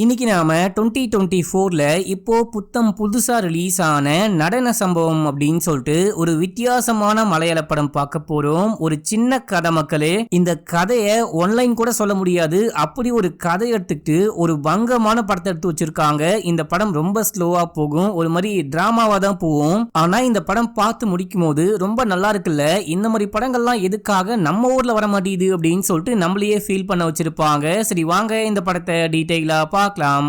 இன்னைக்கு நாம 2024ல இப்போ புத்தம் புதுசா ரிலீஸ் ஆன நடன சம்பவம் அப்படின்னு சொல்லிட்டு ஒரு வித்தியாசமான மலையாள படம் பார்க்க போறோம். ஒரு சின்ன கதை மக்களே. இந்த கதையை ஒன்லைன் கூட சொல்ல முடியாது. அப்படி ஒரு கதை எடுத்துக்கிட்டு ஒரு பங்கமான படத்தை எடுத்து வச்சிருக்காங்க. இந்த படம் ரொம்ப ஸ்லோவா போகும், ஒரு மாதிரி டிராமாவா தான் போகும். ஆனா இந்த படம் பார்த்து முடிக்கும் போது ரொம்ப நல்லா இருக்குல்ல. இந்த மாதிரி படங்கள்லாம் எதுக்காக நம்ம ஊர்ல வர மாட்டேங்குது அப்படின்னு சொல்லிட்டு நம்மளையே ஃபீல் பண்ண வச்சிருப்பாங்க. சரி வாங்க இந்த படத்தை டீடைலா பார்க்கலாம்.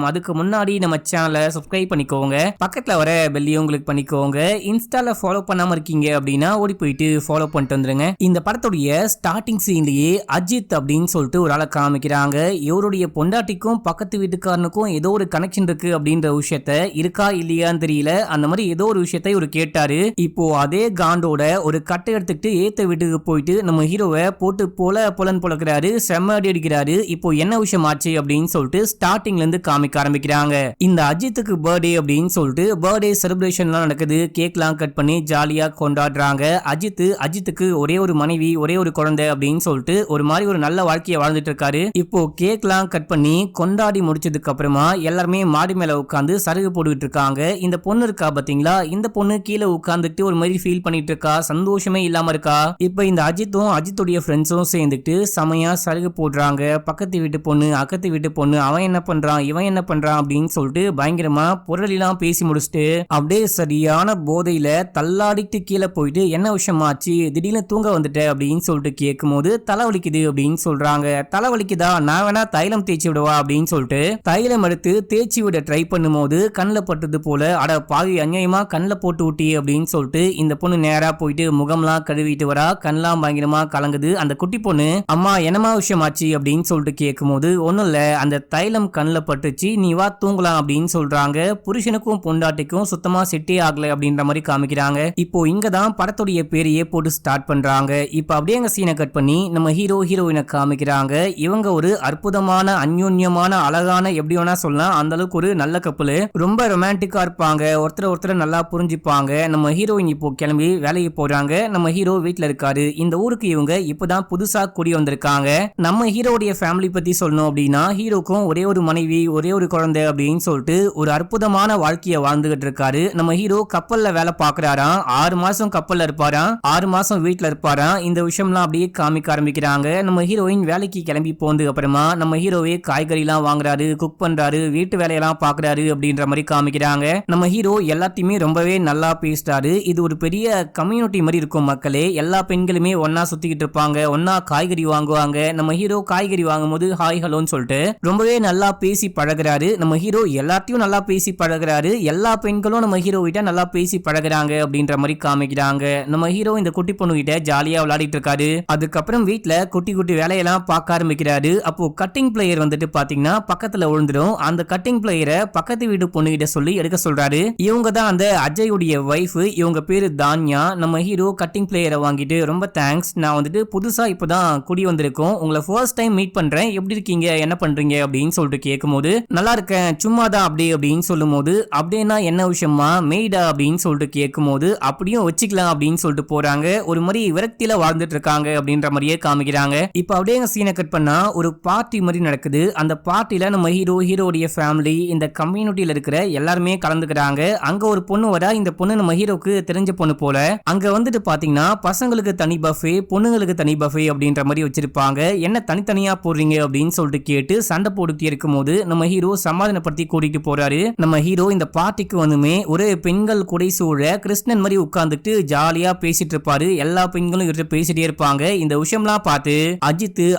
அதுக்கு முன்னாடி நம்ம சேனலை சப்ஸ்கிரைப் பண்ணிக்கோங்க, பக்கத்துல வர பெல்லையும் கிளிக் பண்ணிக்கோங்க. இன்ஸ்டால ஃபாலோ பண்ணாம இருக்கீங்க அப்படின்னா ஓடி போயிட்டு ஃபாலோ பண்ணிட்டு வந்துருங்க. இந்த படத்துடைய ஸ்டார்டிங் சீன்லயே அஜித் அப்படின்னு சொல்லிட்டு ஒரு ஆளை காமிக்கிறாங்க. இவருடைய பொண்டாட்டிக்கும் பக்கத்து வீட்டுக்காரனுக்கும் ஏதோ ஒரு கனெக்ஷன் இருக்கு அப்படின்ற விஷயத்த இருக்கா இல்லையான்னு தெரியல. அந்த மாதிரி ஏதோ ஒரு விஷயத்தை இவர் கேட்டாரு. இப்போ அதே காண்டோட ஒரு கட்டை எடுத்துக்கிட்டு ஏத்த வீட்டுக்கு போயிட்டு நம்ம ஹீரோவை போட்டு பொலன் பொழக்கிறாரு, செம்ம அடி அடிக்கிறாரு. இப்போ என்ன விஷயம் ஆச்சு அப்படின்னு சொல்லிட்டு ஸ்டார்டிங்ல இருந்து காமிக்க ஆரம்பிக்கிறாங்க. இந்த அஜித்துக்கு பர்த்டே அப்படின்னு சொல்லிட்டு பர்த்டே செலிப்ரேஷன்லாம் நடக்குது. கேக்லாம் கட் பண்ணி ஜாலியா கொண்டாடுறாங்க. அஜித்துக்கு ஒரே ஒரு மனைவி, ஒரே ஒரு குழந்தை அப்படின்னு சொல்லிட்டு ஒரு மாதிரி ஒரு நல்ல வாழ்க்கையை வாழ்ந்துட்டு இருக்காரு. இப்போ கேக்லாம் கட் பண்ணி கொண்டாடி முடிச்சதுக்கு அப்புறமா எல்லாருமே மாடி மேல உட்காந்து சருகு போட்டுக்கிட்டு இருக்காங்க. இந்த பொண்ணு இருக்கா பாத்தீங்களா, இந்த பொண்ணு கீழே உட்காந்துட்டு ஒரு மாதிரி ஃபீல் பண்ணிட்டு இருக்கா, சந்தோஷமே இல்லாம இருக்கா. இப்ப இந்த அஜித்தும் அஜித்துடைய ஃப்ரெண்ட்ஸும் சேர்ந்துட்டு செமையா சருகு போடுறாங்க. பக்கத்து வீட்டு பொண்ணு, அக்கத்து வீட்டு பொண்ணு, அவன் என்ன பண்றான், இவன் என்ன பண்றான் அப்படின்னு சொல்லிட்டு பயங்கரமா பொருளெல்லாம் பேசி முடிச்சுட்டு அப்படியே சரியான போதையில தள்ளாடிட்டு கீழே போயிட்டு என்ன விஷயமாச்சு, திடீர்னு தூங்க வந்துட்ட அப்படின்னு சொல்லிட்டு கேட்கும் போது தலைவலிக்குது அப்படின்னு சொல்றாங்க. தலைவலிக்குதா, நான் வேணா தைலம் தேய்ச்சி விடவா அப்படின்னு சொல்லிட்டு தைலம் எடுத்து தேய்ச்சி விட ட்ரை பண்ணும் போது கண்ணில் பட்டது போல, அட பாவி அநியாயமா கண்ணில் போட்டு ஊட்டி அப்படின்னு சொல்லிட்டு இந்த பொண்ணு நேரா போயிட்டு முகம்லாம் கழுவிட்டு வரா. கண்ணெல்லாம் பயங்கரமா கலங்குது. அந்த குட்டி பொண்ணு அம்மா என்னமா விஷயமாச்சு அப்படின்னு சொல்லிட்டு கேட்கும் போது ஒன்னும் இல்ல, அந்த தைலம் கண்ணில் பட்டுச்சு, நீ வா தூங்கலாம் அப்படின்னு சொல்றாங்க. புருஷனுக்கும் பொண்டாட்டிக்கும் சுத்தமா செட்டே ஆகல அப்படின்ற மாதிரி காமிக்கிறாங்க. இப்போ இங்க தான் படத்துடைய பேரையே போட்டு ஸ்டார்ட் பண்றாங்க. இப்போ அப்படியே அங்க சீனை கட் பண்ணி நம்ம ஹீரோயினை காமிக்கிறாங்க. இவங்க ஒரு அற்புதமான அந்யோன்யமான அழகான, எப்படி வேணா சொல்லலாம், அந்த அளவுக்கு ஒரு நல்ல கப்பல், ரொம்ப ரொமான்டிக்கா இருப்பாங்க, ஒருத்தர் நல்லா புரிஞ்சுப்பாங்க. நம்ம ஹீரோயின் இப்போ கிளம்பி வேலைக்கு போறாங்க. நம்ம ஹீரோ வீட்டுல இருக்காரு. இந்த ஊருக்கு இவங்க இப்பதான் புதுசா குடி வந்திருக்காங்க. நம்ம ஹீரோடைய ஃபேமிலி பத்தி சொல்லணும் அப்படின்னா, ஹீரோக்கும் ஒரே ஒரு மனைவி, ஒரே ஒரு குழந்தை அப்படின்னு சொல்லிட்டு ஒரு அற்புதமான வாழ்க்கையை வாழ்ந்துகிட்டு இருக்காரு. நம்ம ஹீரோ கப்பல்ல வேலை பாக்குறாராம். 6 மாசம் கப்பல்ல இருப்பாராம், 6 மாசம் வீட்டுல இருப்பாராம். இந்த விஷயம்லாம் அப்படியே காமிக்க ஆரம்பிக்கிறாங்க. நம்ம ஹீரோயின் வேலைக்கு கிளம்பி போனதுக்கு அப்புறமா நம்ம ஹீரோவே காய்கறி எல்லாம் வாங்குறாரு, குக் பண்றாரு, வீட்டு வேலையெல்லாம் பாக்குறாரு அப்படின்ற மாதிரி காமிக்கிறாங்க. நம்ம ஹீரோ எல்லாத்தையுமே ரொம்பவே நல்லா பேசுறாரு. இது ஒரு பெரிய கம்யூனிட்டி மாதிரி இருக்கும் மக்களே. எல்லா பெண்களுமே ஒன்னா சுத்திக்கிட்டு இருப்பாங்க, ஒன்னா காய்கறி வாங்குவாங்க. நம்ம ஹீரோ காய்கறி வாங்கும் போது ஹாய் ஹலோன்னு சொல்லிட்டு ரொம்பவே நல்லா பேசி பழகுறாரு. நம்ம ஹீரோ எல்லாத்தையும் நல்லா பேசி பழகுறாரு. எல்லா பெண்களும் நம்ம ஹீரோ கிட்ட நல்லா பேசி பழகுறாங்க அப்படின்ற மாதிரி காமிக்கிறாங்க. நம்ம ஹீரோ இந்த குட்டி பொண்ணு கிட்ட ஜாலியா விளையாடிட்டு இருக்காரு. அதுக்கப்புறம் வீட்டுல குட்டி குட்டி வேலையெல்லாம் பார்க்க ஆரம்பிக்கிறாரு. அப்போ கட்டிங் பிளேயர் வந்துட்டு பாத்தீங்கன்னா பக்கத்துல விழுந்துடும். அந்த கட்டிங் பிளேயரை பக்கத்து வீட்டு பொண்ணு கிட்ட சொல்லி எடுக்க சொல்றாரு. இவங்க தான் அந்த அஜயுடைய வைஃப். இவங்க பேரு தான்யா. நம்ம ஹீரோ கட்டிங் பிளேயரை வாங்கிட்டு ரொம்ப தேங்க்ஸ், நான் வந்துட்டு புதுசா இப்பதான் குடி வந்திருக்கோம், உங்களை ஃபர்ஸ்ட் டைம் மீட் பண்றேன், எப்படி இருக்கீங்க, என்ன பண்றீங்க அப்படின்னு சொல்லிட்டு கேட்கும் போது நல்லா இருக்கேன், சும்மாதான் அப்படி அப்படின்னு சொல்லும் போது அப்படின்னா என்ன விஷயமா, மெய்டா அப்படின்னு சொல்லிட்டு கேட்கும் போது அப்படியும் வச்சுக்கலாம் அப்படின்னு சொல்லிட்டு போறாங்க. ஒரு மாதிரி விரக்தியில வாழ்ந்துட்டு இருக்காங்க அப்படின்ற மாதிரியே காமிக்கிறாங்க. இப்ப அப்படியே சீனை கட் பண்ணா ஒரு பார்ட்டி மாதிரி நடக்குது. அந்த பார்ட்டில நம்ம ஹீரோடைய ஃபேமிலி, இந்த கம்யூனிட்டியில இருக்கிற எல்லாருமே கலந்துக்கிறாங்க. அங்க ஒரு பொண்ணு வரா. இந்த பொண்ணு நம்ம ஹீரோக்கு தெரிஞ்ச பொண்ணு போல. அங்க வந்துட்டு பாத்தீங்கன்னா பசங்களுக்கு தனி பஃபே, பொண்ணுங்களுக்கு தனி பஃபே அப்படின்ற மாதிரி வச்சிருப்பாங்க. என்ன தனித்தனியா போடுறீங்க அப்படின்னு சொல்லிட்டு கேட்டு சண்டை போட்டுட்டே இருக்கும் போது நம்ம ஹீரோ சமாதானப்படுத்தி கூட்டிட்டு போறாரு. நம்ம ஹீரோ இந்த பார்ட்டிக்கு வந்துமே ஒரு பெண்கள் குடை சூழ கிருஷ்ணன் மாதிரி உட்கார்ந்துட்டு ஜாலியா பேசிட்டு இருப்பாரு. எல்லா பெண்களும் இவர்கிட்ட பேசிட்டே இருப்பாங்க. இந்த விஷயம்லாம் பார்த்து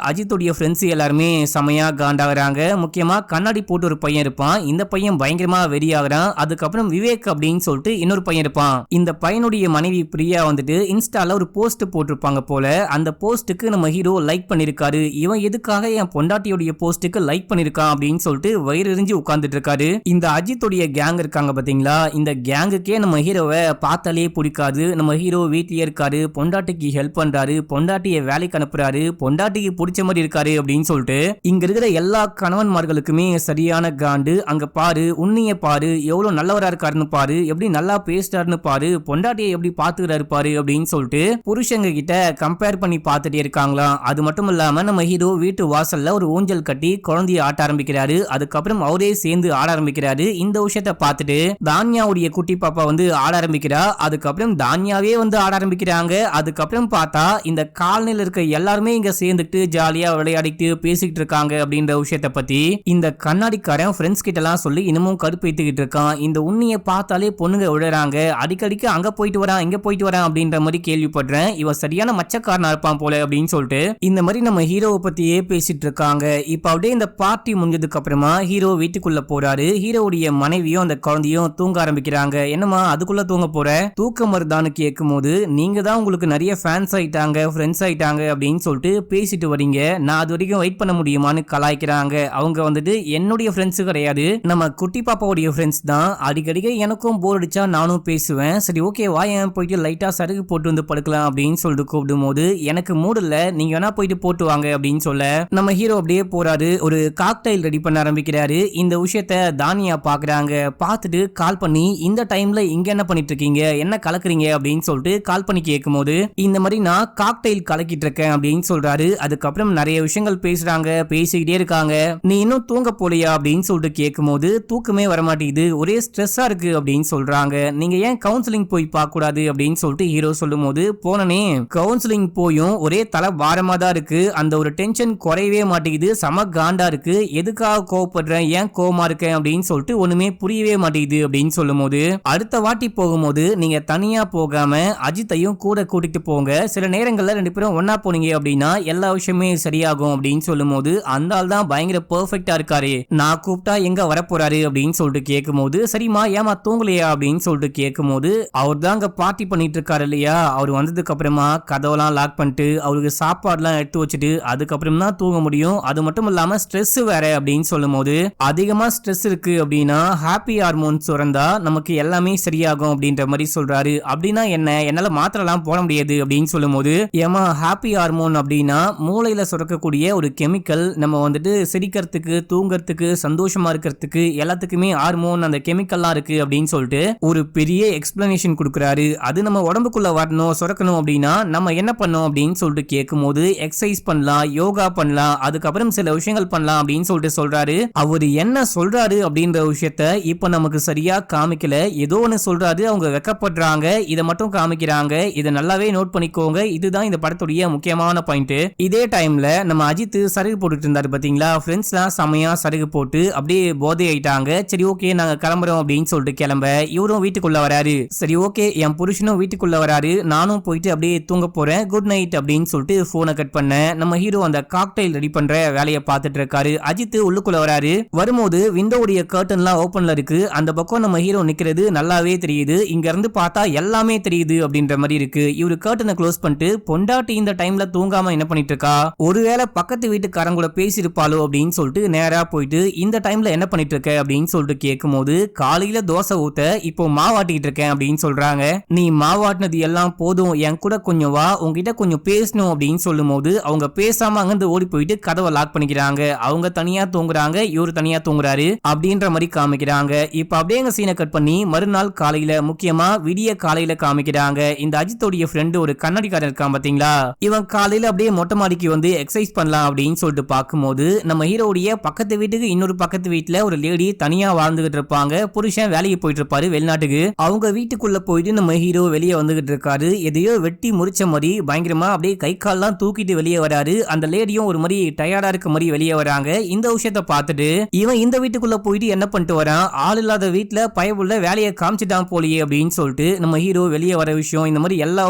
அஜித்துடைய ஃப்ரெண்ட்ஸ் எல்லாருமே செமையா காண்டாகிறாங்க. முக்கியமா கண்ணாடி போட்டு ஒரு பையன் இருப்பான். இந்த பையன் பயங்கரமா வெறியாகிறான். அதுக்கப்புறம் விவேக் அப்படின்னு சொல்லிட்டு இன்னொரு பையன் இருப்பான். இந்த பையனுடைய மனைவி பிரியா வந்துட்டு இன்ஸ்டால ஒரு போஸ்ட் போட்டிருப்பாங்க போல. அந்த போஸ்ட்டுக்கு நம்ம ஹீரோ லைக் பண்ணிருக்காரு. இவன் எதுக்காக என் பொண்டாட்டியோடைய போஸ்ட்டுக்கு லைக் பண்ணிருக்கான் அப்படின்னு சொல்லிட்டு வயிறு எரிஞ்சு உட்கார்ந்துட்டு இருக்காரு. இந்த அஜித்துடைய கேங் இருக்காங்க பாத்தீங்களா, இந்த கேங்குக்கே நம்ம ஹீரோவை பார்த்தாலே பிடிக்காது. நம்ம ஹீரோ வீட்லயே இருக்காரு, பொண்டாட்டிக்கு ஹெல்ப் பண்றாரு, பொண்டாட்டியை வேலைக்கு அனுப்புறாரு, பொண்டாட்டிக்கு பிடிச்ச மாதிரி இருக்காரு அப்படின்னு சொல்லிட்டு இங்க இருக்கிற எல்லா கணவன்மார்களுக்குமே சரியான காண்டு. அங்க பாரு, உன்னைய பாரு, எவ்வளவு நல்லவரா இருக்காருன்னு பாரு, எப்படி நல்லா பேசுறாருன்னு பாரு, பொண்டாட்டியை எப்படி பாத்துக்கிறாரு பாரு அப்படின்னு சொல்லிட்டு புருஷங்க கிட்ட கம்பேர் பண்ணி பார்த்துட்டே இருக்காங்களாம். அது மட்டும் இல்லாம நம்ம ஹீரோ வீட்டு வாசல்ல ஒரு ஊஞ்சல் கட்டி குழந்தைய ஆட்ட ஆரம்பிக்கிறாரு. அதுக்கப்புறம் அவரே சேர்ந்து ஆட ஆரம்பிக்கிறாரு. இந்த விஷயத்தை பார்த்துட்டு தான்யாவுடைய குட்டி பாப்பா வந்து ஆட ஆரம்பிக்கிறா. அதுக்கப்புறம் தான்யாவே வந்து ஆட ஆரம்பிக்கிறாங்க. அதுக்கப்புறம் பார்த்தா இந்த காலனில இருக்க எல்லாருமே இங்க சேர்ந்துட்டு ஜாலியா விளையாடிட்டு பேசிக்கிட்டு இருக்காங்க அப்படின்ற விஷயத்தை பத்தி இந்த கண்ணாடிக்காரன் ஃப்ரெண்ட்ஸ் கிட்ட எல்லாம் சொல்லி இன்னமும் கடுப்பேத்திக்கிட்டு இருக்கான். இந்த உண்மையை பார்த்தாலே பொண்ணுங்க விழுறாங்க. அடிக்கடிக்கு அங்க போயிட்டு வரான் இங்க போயிட்டு வரான் அப்படின்ற மாதிரி கேள்விப்படுறேன். இவன் சரியான மச்சக்காரனா இருப்பான் போல அப்படின்னு சொல்லிட்டு இந்த மாதிரி நம்ம ஹீரோவை பத்தியே பேசிட்டு இருக்காங்க. இப்ப அப்படியே இந்த பார்ட்டி முடிஞ்சதுக்கு அப்புறமா ஹீரோ வீட்டுக்குள்ள போறாரு. ஹீரோவுடைய மனைவியும் அந்த குழந்தையும் தூங்க ஆரம்பிக்கிறாங்க. என்னமா அதுக்குள்ள தூங்க போற, தூக்கம் வருதான்னு கேட்கும் போது நீங்க தான் உங்களுக்கு நிறைய ஃபேன்ஸ் ஆயிட்டாங்க ஃப்ரெண்ட்ஸ் ஆயிட்டாங்க அப்படின்னு சொல்லிட்டு பேசிட்டு வரீங்க, நான் அது வரைக்கும் வெயிட் பண்ண முடியுமான்னு கலாய்க்கிறாங்க. அவங்க வந்துட்டு என்னுடைய ஃப்ரெண்ட்ஸ் கிடையாது, நம்ம குட்டி பாப்பாவுடைய ஃப்ரெண்ட்ஸ் தான். அடிக்கடிக்க எனக்கும் போர் அடிச்சா நானும் பேசுவேன். சரி ஓகே வாயன் போயிட்டு லைட்டா சருகு போட்டு வந்து படுக்கலாம் அப்படின்னு சொல்லிட்டு கூப்பிடும் போது எனக்கு மூடு இல்ல, நீங்க வேணா போயிட்டு போட்டு வாங்க அப்படின்னு சொல்ல நம்ம ஹீரோ அப்படியே போறாரு. ஒரு காக்டைல் ரெடி பண்ண ஆரம்பிக்கிறாரு. இந்த விஷயத்த தானியா பாக்குறாங்க. பார்த்துட்டு கால் பண்ணி இந்த டைம்ல இங்க என்ன பண்ணிட்டு இருக்கீங்க, என்ன கலக்குறீங்க அப்படின்னு சொல்லிட்டு கால் பண்ணி கேட்கும் போது இந்த மாதிரி நான் காக்டைல் கலக்கிட்டு இருக்கேன் அப்படின்னு சொல்றாரு. அதுக்கப்புறம் நிறைய விஷயங்கள் பேசுறாங்க. பேசிக்கிட்டே இருக்காங்க. நீ இன்னும் தூங்க போலியா அப்படின்னு சொல்லிட்டு கேட்கும் போது தூக்கமே வரமாட்டேங்குது, ஒரே ஸ்ட்ரெஸ்ஸா இருக்கு அப்படின்னு சொல்றாங்க. நீங்க ஏன் கவுன்சிலிங் போய் பார்க்க கூடாது அப்படின்னு சொல்லிட்டு ஹீரோ சொல்லும் போது போனனே கவுன்சிலிங் போயும் ஒரே தலை வாரமா தான் இருக்கு, அந்த ஒரு டென்ஷன் குறையவே மாட்டேங்குது, சம காண்டா இருக்கு, எதுக்காக கோவப்படுறேன் ஏன் கோவமா இருக்கேன் அப்படின்னு சொல்லிட்டு ஒண்ணுமே புரியவே மாட்டேங்குது அப்படின்னு சொல்லும் போது அடுத்த வாட்டி போகும்போது நீங்க தனியா போகாம அஜித்தையும் கூட கூட்டிட்டு போங்க, சில நேரங்கள்ல ரெண்டு பேரும் ஒன்னா போனீங்க அப்படின்னா எல்லா விஷயமே சரியாகும் அப்படின்னு சொல்லும் போது அந்த ஆள் தான் பயங்கர பெர்ஃபெக்ட்டா இருக்காரு, நான் கூப்பிட்டா எங்க வரப்போறாரு அப்படின்னு சொல்லிட்டு கேட்கும் போது சரிமா ஏமா தூங்கலையா அப்படின்னு சொல்லிட்டு கேட்கும் போது அவர் தான் அங்க பார்ட்டி பண்ணிட்டு இருக்காரு இல்லையா, அவர் வந்ததுக்கு அப்புறமா கதவெல்லாம் லாக் பண்ணிட்டு அவருக்கு சாப்பாடுலாம் எடுத்து வச்சுட்டு அதுக்கப்புறம் தான் தூங்க முடியும், அது மட்டும் இல்லாம ஸ்ட்ரெஸ் வேற அப்படின்னு சொல்லும் போது அதிகமா ஸ்ட்ரெஸ் இருக்கு அப்படின்னா ஹாப்பி ஹார்மோன் சுரந்தா நமக்கு எல்லாமே சரியாகும் அப்படின்ற மாதிரி சொல்றாரு. அப்படின்னா என்ன, என்னால மாத்திரலாம் போட முடியாது அப்படின்னு சொல்லும் போது ஏமா ஹாப்பி ஹார்மோன் அப்படின்னா மூளையில சுரக்கக்கூடிய ஒரு கெமிக்கல், நம்ம வந்துட்டு சிரிக்கிறதுக்கு தூங்கறதுக்கு சந்தோஷமா இருக்கிறதுக்கு எல்லாத்துக்குமே ஹார்மோன் அந்த கெமிக்கல்லாம் இருக்கு அப்படின்னு சொல்லிட்டு ஒரு பெரிய எக்ஸ்பிளனேஷன் கொடுக்குறாரு. அது நம்ம உடம்புக்குள்ள வரணும் சுரக்கணும் அப்படின்னா நம்ம என்ன பண்ணோம் அப்படின்னு சொல்லிட்டு கேட்கும் போது எக்ஸசைஸ் பண்ணலாம், யோகா பண்ணலாம், அதுக்கப்புறம் சில விஷயங்கள் பண்ணலாம் அப்படின்னு சொல்லிட்டு சொல்றாரு. அவரு என்ன சொல்றாரு அப்படின்ற விஷயத்த இப்ப நமக்கு சரியா காமிக்கல, ஏதோ ஒன்னு சொல்றாரு, அவங்க வெக்கப்படுறாங்க, இதை மட்டும் காமிக்கிறாங்க, இதை நல்லாவே நோட் பண்ணிக்கோங்க, இதுதான் இந்த படத்துடைய முக்கியமான பாயிண்ட். இதே டைம்ல நம்ம அஜித் சருகு போட்டுட்டு இருந்தாரு பாத்தீங்களா, ஃப்ரெண்ட்ஸ்லாம் செமையா சருகு போட்டு அப்படியே போதை ஆயிட்டாங்க. சரி ஓகே நாங்க கிளம்புறோம் அப்படின்னு சொல்லிட்டு கிளம்ப இவரும் வீட்டுக்குள்ள வராரு. சரி ஓகே என் புருஷனும் வீட்டுக்குள்ள வராரு, நானும் போயிட்டு அப்படியே தூங்க போறேன், குட் நைட் அப்படின்னு சொல்லிட்டு போனை கட் பண்ண நம்ம ஹீரோ அந்த காக்டைல் ரெடி பண்ற வேலையை பார்த்துட்டு இருக்காரு. அஜித் உள்ளுக்குள்ள வராரு. வரும்போது விண்டோடைய கர்டன்லாம் ஓபன்ல இருக்கு. அந்த பக்கம் நம்ம ஹீரோ நிக்கிறது நல்லாவே தெரியுது. இங்க இருந்து பார்த்தா எல்லாமே தெரியுது அப்படின்ற மாதிரி இருக்கு. இவரு கர்டனை க்ளோஸ் பண்ணிட்டு பொண்டாட்டி இந்த டைம்ல தூங்காம என்ன பண்ணிட்டு இருக்கா, ஒருவேளை பக்கத்து வீட்டுக்காரங்க கூட பேசிருப்பாளோ அப்படின்னு சொல்லிட்டு நேரா போயிட்டு இந்த டைம்ல என்ன பண்ணிட்டு இருக்க அப்படின்னு சொல்லிட்டு கேட்கும் போது காலையில தோசை ஊத்த இப்போ மாவாட்டிட்டு இருக்கேன் அப்படின்னு சொல்றாங்க. நீ மாவாட்டினது எல்லாம் போதும், என் கூட கொஞ்சம் வா, உங்ககிட்ட கொஞ்சம் பேசணும் அப்படின்னு சொல்லும் போது அவங்க பேசாம அங்கிருந்து ஓடி போயிட்டு கதவை லாக் பண்ணிக்கிறாங்க. அவங்க தனியா தூங்குறாங்க, இவரு தனியா தூங்குறாரு அப்படின்ற மாதிரி காமிக்கிறாங்க. இப்ப அப்படியே எங்க சீனை கட் பண்ணி மறுநாள் காலையில முக்கியமா விடிய காலையில காமிக்கிறாங்க. இந்த அஜித்தோடைய ஃப்ரெண்டு ஒரு கண்ணாடிக்காரன் இருக்கான் பாத்தீங்களா, இவன் காலையில அப்படியே மொட்டை மாடிக்கு வந்து எக்ஸசைஸ் பண்ணலாம் அப்படின்னு சொல்லிட்டு பார்க்கும்போது நம்ம ஹீரோடைய பக்கத்து வீட்டுக்கு இன்னொரு பக்கத்து வீட்டுல ஒரு லேடி தனியா வாழ்ந்துகிட்டு இருப்பாங்க. புருஷன் வேலைக்கு போயிட்டு இருப்பாரு வெளிநாட்டுக்கு. அவங்க வீட்டுக்குள்ள போயிட்டு நம்ம ஹீரோ வெளியே வந்துகிட்டு இருக்காரு. எதையோ வெட்டி முறிச்ச மாதிரி பயங்கரமா அப்படியே கை கால்லாம் தூக்கிட்டு வெளியே வராரு. அந்த லேடியும் ஒரு மாதிரி டயர்டா இருக்க மாதிரி வெளியே வராங்க. இந்த விஷயத்த பார்த்துட்டு இவன் இந்த வீட்டுக்குள்ள போயிட்டு என்ன பண்ணிட்டு வரான், ஆள் இல்லாத வீட்டுல பயவுள்ள வேலையை காமிச்சிட்டான் போலியே அப்படின்னு சொல்லிட்டு நம்ம ஹீரோ வெளியே வர விஷயம் இந்த மாதிரி எல்லா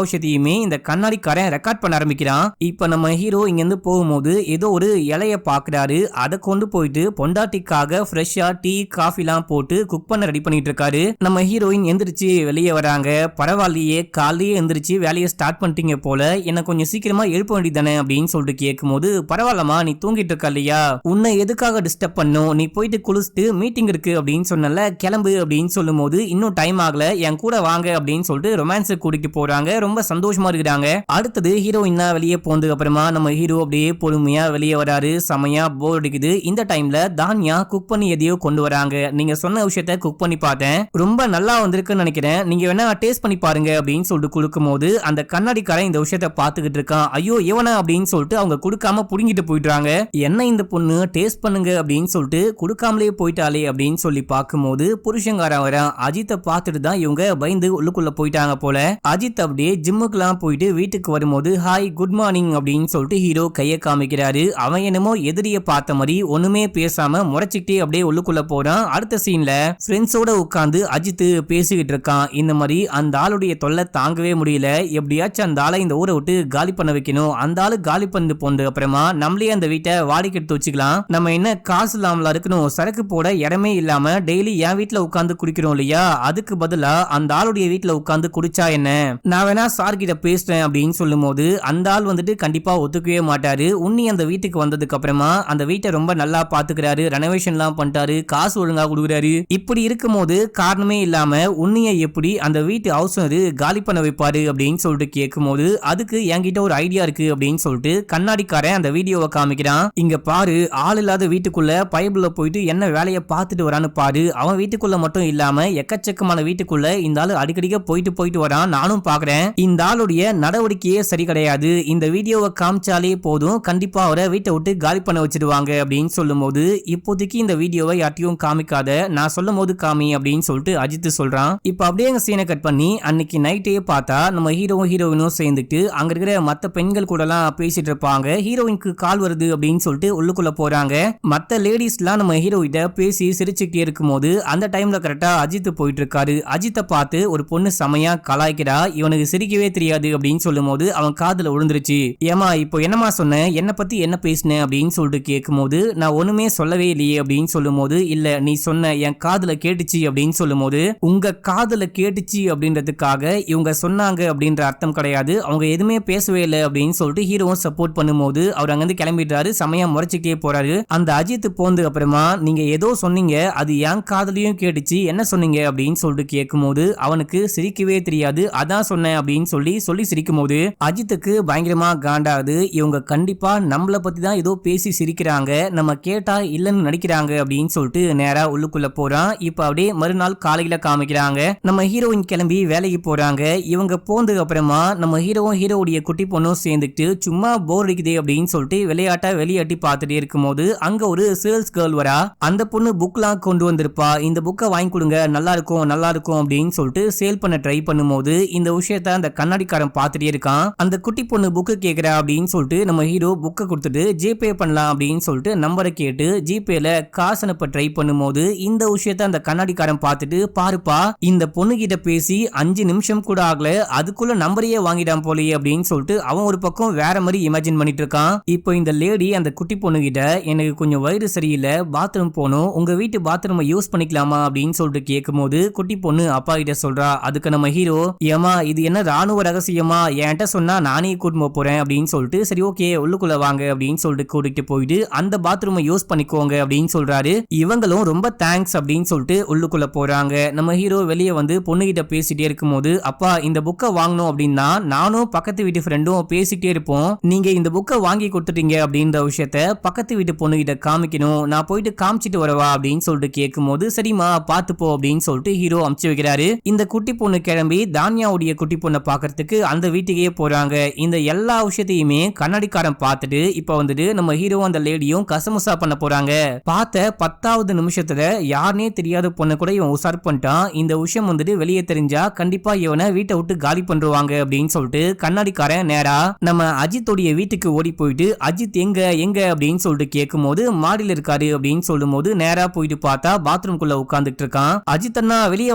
விஷயத்தையுமே இந்த கண்ணாடிக்காரன் ரெக்கார்ட் பண்ண ஆரம்பிக்கிறான். இப்ப நம்ம ஹீரோ இங்க இருந்து போகும்போது ஏதோ ஒரு இலைய பாக்குறாரு. அதை கொண்டு போயிட்டு பொண்டாட்டிக்காக ஃப்ரெஷ்ஷா டீ காஃபி எல்லாம் போட்டு குக் பண்ண ரெடி பண்ணிட்டு இருக்காரு. நம்ம ஹீரோயின் எந்திரிச்சு வெளியே வராங்க. பரவாயில்லையே காலையே எந்திரிச்சு வேலையை ஸ்டார்ட் பண்ணிட்டீங்க போல, என்ன கொஞ்சம் சீக்கிரமா எழுப்ப வேண்டியதானே அப்படின்னு சொல்லிட்டு கேட்கும் போது பரவாயில்லமா நீ தூங்கிட்டு இருக்க இல்லையா, உன்னை எதுக்காக டிஸ்டர்ப் பண்ணும், நீ போயிட்டு குளிச்சுட்டு மீட்டிங் இருக்கு அப்படின்னு சொன்னல கிளம்பு அப்படின்னு சொல்லும் போது இன்னும் டைம் ஆகல என் கூட வாங்க அப்படின்னு சொல்லிட்டு ரொமான்ஸ் கூட்டிட்டு போறாங்க. ரொம்ப சந்தோஷமா இருக்கிறாங்க. அடுத்தது ஹீரோயினா வெளியே போனதுக்கு அப்புறமா நம்ம ஹீரோ அப்படியே பொறுமையா வெளியே வராரு. செமையா போர் அடிக்குது. இந்த டைம்ல தான்யா குக் பண்ணி எதையோ கொண்டு வராங்க. நீங்க சொன்ன விஷயத்த குக் பண்ணி பார்த்தேன், ரொம்ப நல்லா வந்திருக்குன்னு நினைக்கிறேன், நீங்க வேணா டேஸ்ட் பண்ணி பாருங்க அப்படின்னு சொல்லிட்டு கொடுக்கும் போது அந்த கண்ணாடிக்காரன் இந்த விஷயத்த பார்த்துக்கிட்டு இருக்கான். ஐயோ இவனா அப்படின்னு சொல்லிட்டு அவங்க கொடுக்காம புடுங்கிட்டு போயிடுறாங்க. என்ன இந்த பொண்ணு டேஸ்ட் பண்ணுங்க அப்படின்னு சொல்லிட்டு கொடுக்காமலே போயிட்டாலே அப்படின்னு சொல்லி பார்க்கும்போது புருஷங்காரன் வர அஜித்தை பார்த்துட்டு தான் இவங்க பயந்து உள்ளுக்குள்ள போயிட்டாங்க போல. அஜித் அப்படியே ஜிம்முக்குலாம் போயிட்டு வீட்டுக்கு வரும்போது ஹாய் குட் மார்னிங் அப்படின்னு சொல்லிட்டு ஹீரோ கையை காமிக்கிறாரு. அவன் என்னமோ எதிரிய பார்த்த மாதிரி ஒண்ணுமே பேசாம முறைச்சிக்கிட்டே அப்படியே உள்ளுக்குள்ள போறான். அடுத்த சீன்ல ஃப்ரெண்ட்ஸோட உட்காந்து அஜித் பேசிக்கிட்டு இருக்கான். இந்த மாதிரி அந்த ஆளுடைய தொல்லை தாங்கவே முடியல, எப்படியாச்சும் அந்த ஆளை இந்த ஊரை விட்டு காலி பண்ண வைக்கணும், அந்த ஆளு காலி பண்ணு போன அப்புறமா நம்மளே அந்த வீட்டை வாடகைக்கு எடுத்து வச்சுக்கலாம், நம்ம என்ன காசு இல்லாமல இருக்கணும், சரக்கு போட இடமே இல்லாம டெய்லி என் வீட்டுல உட்காந்து குடிக்கிறோம் இல்லையா, அதுக்கு பதிலா அந்த ஆளுடைய வீட்டுல உட்காந்து குடிச்சா என்ன, நான் வேணா சார் கிட்ட பேசுறேன் அப்படின்னு சொல்லும் போது அந்த ஆள் வந்துட்டு கண்டிப்பா ஒத்துக்கவே மாட்டாரு. உன்னி அந்த வீட்டுக்கு வந்ததுக்கு அப்புறமா அந்த வீட்டை ரொம்ப நல்லா பாத்துக்கிறாரு, ரெனோவேஷன் எல்லாம் பண்ணிட்டாரு, காசு ஒழுங்கா கொடுக்குறாரு. இப்படி இருக்கும் போது காரணமே இல்லாம உன்னிய எப்படி அந்த வீட்டு ஹவுஸ் காலி பண்ண வைப்பாரு அப்படின்னு சொல்லிட்டு கேட்கும் போது அதுக்கு என்கிட்ட ஒரு ஐடியா இருக்கு அப்படின்னு சொல்லிட்டு கண்ணாடிக்காரன் அந்த வீடியோவை காமிக்கிறான். இங்க பாரு, ஆள் இல்லாத வீட்டுக்குள்ள பைபிள்ல போயிட்டு என்ன வேலையை பார்த்துட்டு வரான்னு பாரு, அவன் வீட்டுக்குள்ள மட்டும் இல்லாம எக்கச்சக்கமான வீட்டுக்குள்ள இந்த ஆளு அடிக்கடிக்க போயிட்டு வரான், நானும் பாக்குறேன். இந்த ஆளுடைய நடவடிக்கையே சரி கிடையாது, இந்த வீடியோவை காமிச்சாலே போதும் கண்டிப்பா அவரை வீட்டை விட்டு காலி பண்ண வச்சிருவாங்க அப்படின்னு சொல்லும் போது இப்போதைக்கு இந்த வீடியோவை யார்ட்டையும் காமிக்காத, நான் சொல்லும் போது காமி அப்படின்னு சொல்லிட்டு அஜித் சொல்றான். இப்ப அப்படியே எங்க சீனை கட் பண்ணி அன்னைக்கு நைட்டே பார்த்தா நம்ம ஹீரோயினும் சேர்ந்துட்டு அங்க இருக்கிற மத்த பெண்கள் கூட எல்லாம் பேசிட்டு இருப்பாங்க. ஹீரோயினுக்கு கால் வருது அப்படின்னு சொல்லிட்டு உள்ளுக்குள்ள போறாங்க. மத்த லேடிஸ் எல்லாம் நம்ம ஹீரோயிட்ட பேசி சிரிச்சுக்கிட்டே இருக்கும் போது அந்த டைம்ல கரெக்டா அஜித் போயிட்டு இருக்காரு. அஜித்தை பார்த்து ஒரு பொண்ணு செமையா கலாய்க்கிறா, இவனுக்கு சிரிக்கவே தெரியாது அப்படின்னு சொல்லும் போது அவன் காதுல விழுந்துருச்சு. ஏமா இப்போ என்னமா சொன்ன, என்ன பத்தி என்ன பேசின அப்படின்னு சொல்லிட்டு கேட்கும் போது நான் ஒண்ணுமே சொல்லவே இல்லையே அப்படின்னு சொல்லும் போது இல்ல நீ சொன்ன என் காதுல கேட்டுச்சு அப்படின்னு சொல்லும் போது உங்க காதுல கேட்டுச்சு அப்படின்றதுக்காக இவங்க சொன்னாங்க அப்படின்ற அர்த்தம் கிடையாது, அவங்க எதுவுமே பேசவே இல்லை அப்படின்னு சொல்லிட்டு ஹீரோவும் சப்போர்ட் பண்ணும்போது அவர் அங்கிருந்து கிளம்பிட்டாரு. செமையா முறைச்சிக்கிட்டே போறாரு. அந்த அஜித் போனதுக்கு அப்புறமா நீங்க ஏதோ சொன்னீங்க, அது என் காதுலயும் கேட்டுச்சு, என்ன சொன்னீங்க அப்படின்னு சொல்லிட்டு கேட்கும் போது அவனுக்கு சிரிக்கவே தெரியாது, அதான் சொன்னேன் அப்படின்னு சொல்லி சிரிக்கும் போது அஜித்துக்கு பயங்கரமா காண்டாகுது. இவங்க கண்டிப்பா நம்மள பத்தி தான் ஏதோ பேசி சிரிக்கிறாங்க, நம்ம கேட்டா இல்லன்னு நடிக்கிறாங்க அப்படின்னு சொல்லிட்டு நேரா உள்ளுக்குள்ள போறான். இப்ப அப்படியே மறுநாள் காலையில காமிக்கிறாங்க. நம்ம ஹீரோயின் கிளம்பி வேலைக்கு போறாங்க. இவங்க போனதுக்கு அப்புறமா நம்ம ஹீரோவுடைய குட்டி பொண்ணும் சேர்ந்துட்டு சும்மா போர் அடிக்குது அப்படின்னு சொல்லிட்டு விளையாட்டா வெளியாட்டி பார்த்துட்டே இருக்கும் போது அங்க ஒரு சேல்ஸ் கேர்ள் வரா. அந்த பொண்ணு புக்லாம் கொண்டு வந்திருப்பா, இந்த புக்கை வாங்கி கொடுங்க நல்லா இருக்கும் அப்படின்னு சொல்லிட்டு சேல் பண்ண ட்ரை பண்ணும்போது இந்த விஷயத்த அந்த கண்ணாடிக்காரன் பார்த்துட்டே இருக்கான். அந்த குட்டி பொண்ணு புக்கு கேட்கிறா அப்படின்னு சொல்லிட்டு நம்ம ஹீரோ புக்கை கொடுத்துட்டு ஜிபே பண்ணலாம் அப்படின்னு சொல்லிட்டு நம்பரை கேட்டு ஜிபேல காசு அனுப்ப ட்ரை பண்ணும்போது இந்த விஷயத்த அந்த கண்ணாடிக்காரன் பார்த்துட்டு பாருப்பா இந்த பொண்ணு கிட்ட பேசி 5 நிமிஷம் கூட ஆகல, அதுக்குள்ள நம்பரையே வாங்கிடான் போலயே அப்படின்னு சொல்லிட்டு அவன் ஒரு பக்கம் வேற மாதிரி இமேஜின் பண்ணிட்டு இருக்கான். இப்போ இந்த லேடி அந்த குட்டி பொண்ணு கிட்ட எனக்கு கொஞ்சம் வயிறு சரியில்லை, பாத்ரூம் போகணும், உங்க வீட்டு பாத்ரூமை யூஸ் பண்ணிக்கலாமா அப்படின்னு சொல்லிட்டு கேட்கும் போது குட்டி பொண்ணு அப்பா கிட்ட சொல்றா. அதுக்கு நம்ம ஹீரோ ஏமா இது என்ன ராணுவ ரகசியமா, என்கிட்ட சொன்னா நானே கூட்டிட்டு போறேன் அப்படின்னு சொல்லிட்டு சரி ஓகே உள்ளுக்குள்ள வாங்க அப்படின்னு சொல்லிட்டு கூட்டிட்டு போயிட்டு அந்த பாத்ரூமை யூஸ் பண்ணிக்கோங்க அப்படின்னு சொல்றாரு. இவங்களும் ரொம்ப தேங்க்ஸ் அப்படின்னு சொல்லிட்டு உள்ளுக்குள்ள போறாங்க. நம்ம ஹீரோ வெளியே வந்து பொண்ணு கிட்ட பேசிட்டே இருக்கும் போது அப்பா இந்த புக்கை வாங்கணும் அப்படின்னா நானும் பக்கத்து வீட்டு ஃப்ரெண்டும் பேசிட்டே இருப்போம், நீங்க இந்த புக்கை வாங்கி கொடுத்துட்டீங்க அப்படின்ற விஷயத்த பக்கத்து வீட்டு பொண்ணு கிட்ட காமிக்கணும், நான் போயிட்டு காமிச்சிட்டு வரவா அப்படின்னு சொல்லிட்டு கேட்கும் போது சரிமா பாத்துப்போ அப்படின்னு சொல்லிட்டு ஹீரோ அமுச்சு வைக்கிறாரு. இந்த குட்டி பொண்ணு கிளம்பி தானியாவுடைய குட்டி பொண்ணை பாக்கிறதுக்கு அந்த வீட்டுக்கே போறாங்க. இந்த எல்லா விஷயத்தையுமே கண்ணாடிக்காரன் பார்த்துட்டு இப்ப வந்துட்டு நம்ம ஹீரோ அந்த லேடியும் கசமுசா பண்ண போறாங்க. பார்த்த 10வது நிமிஷத்துல யாருனே தெரியாத பொண்ணு கூட இவன் உசார் பண்ணிட்டான். இந்த விஷயம் வந்துட்டு வெளியே தெரிஞ்சா கண்டிப்பா இவனை வீட்டை விட்டு காலி பண்றாங்க அப்படின்னு சொல்லிட்டு கண்ணாடிக்காரன் நேரா நம்ம அஜித்தோடைய வீட்டுக்கு ஓடி போயிட்டு அஜித் எங்க அப்படின்னு சொல்லிட்டு கேட்கும் போது மாடியில இருக்காரு அப்படின்னு சொல்லும் போது நேரா போயிட்டு பார்த்தா பாத்ரூம்குள்ள உட்கார்ந்துட்டு இருக்கான். அஜித் அண்ணா வெளியே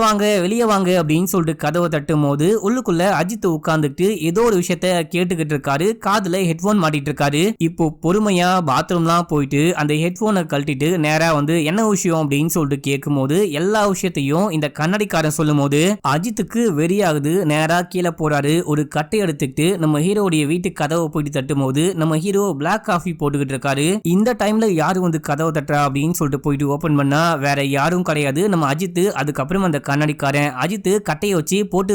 வாங்க அப்படின்னு சொல்லிட்டு கதவை தட்டும் போது உள்ளுக்குள்ள அஜித் உட்கார்ந்துட்டு ஏதோ ஒரு விஷயத்த கேட்டுக்கிட்டு இருக்காரு, காதுல ஹெட்போன் மாட்டிட்டு இருக்காரு. இப்போ பொறுமையா பாத்ரூம்லாம் போயிட்டு அந்த ஹெட்போனை கழட்டிட்டு நேரா வந்து என்ன விஷயம் அப்படின்னு சொல்லிட்டு கேட்கும் போது எல்லா விஷயத்தையும் இந்த கண்ணாடிக்காரன் சொல்லும் போது அஜித்துக்கு வெறியாகுது. நேரா கீழே போறாரு. ஒரு கட்டை எடுத்துக்கிட்டு நம்ம ஹீரோடைய வீட்டு கதவை போயிட்டு தட்டும் போது நம்ம ஹீரோ பிளாக் காஃபி போட்டுக்கிட்டு இருக்காரு. இந்த டைம்ல யாரு வந்து கதவை தட்டுறா அப்படின்னு சொல்லிட்டு போயிட்டு ஓபன் பண்ணா வேற யாரும் கிடையாது, நம்ம அஜித். அதுக்கப்புறம் அந்த கண்ணாடிக்காரன் அஜித் கட்டையை வச்சு போட்டு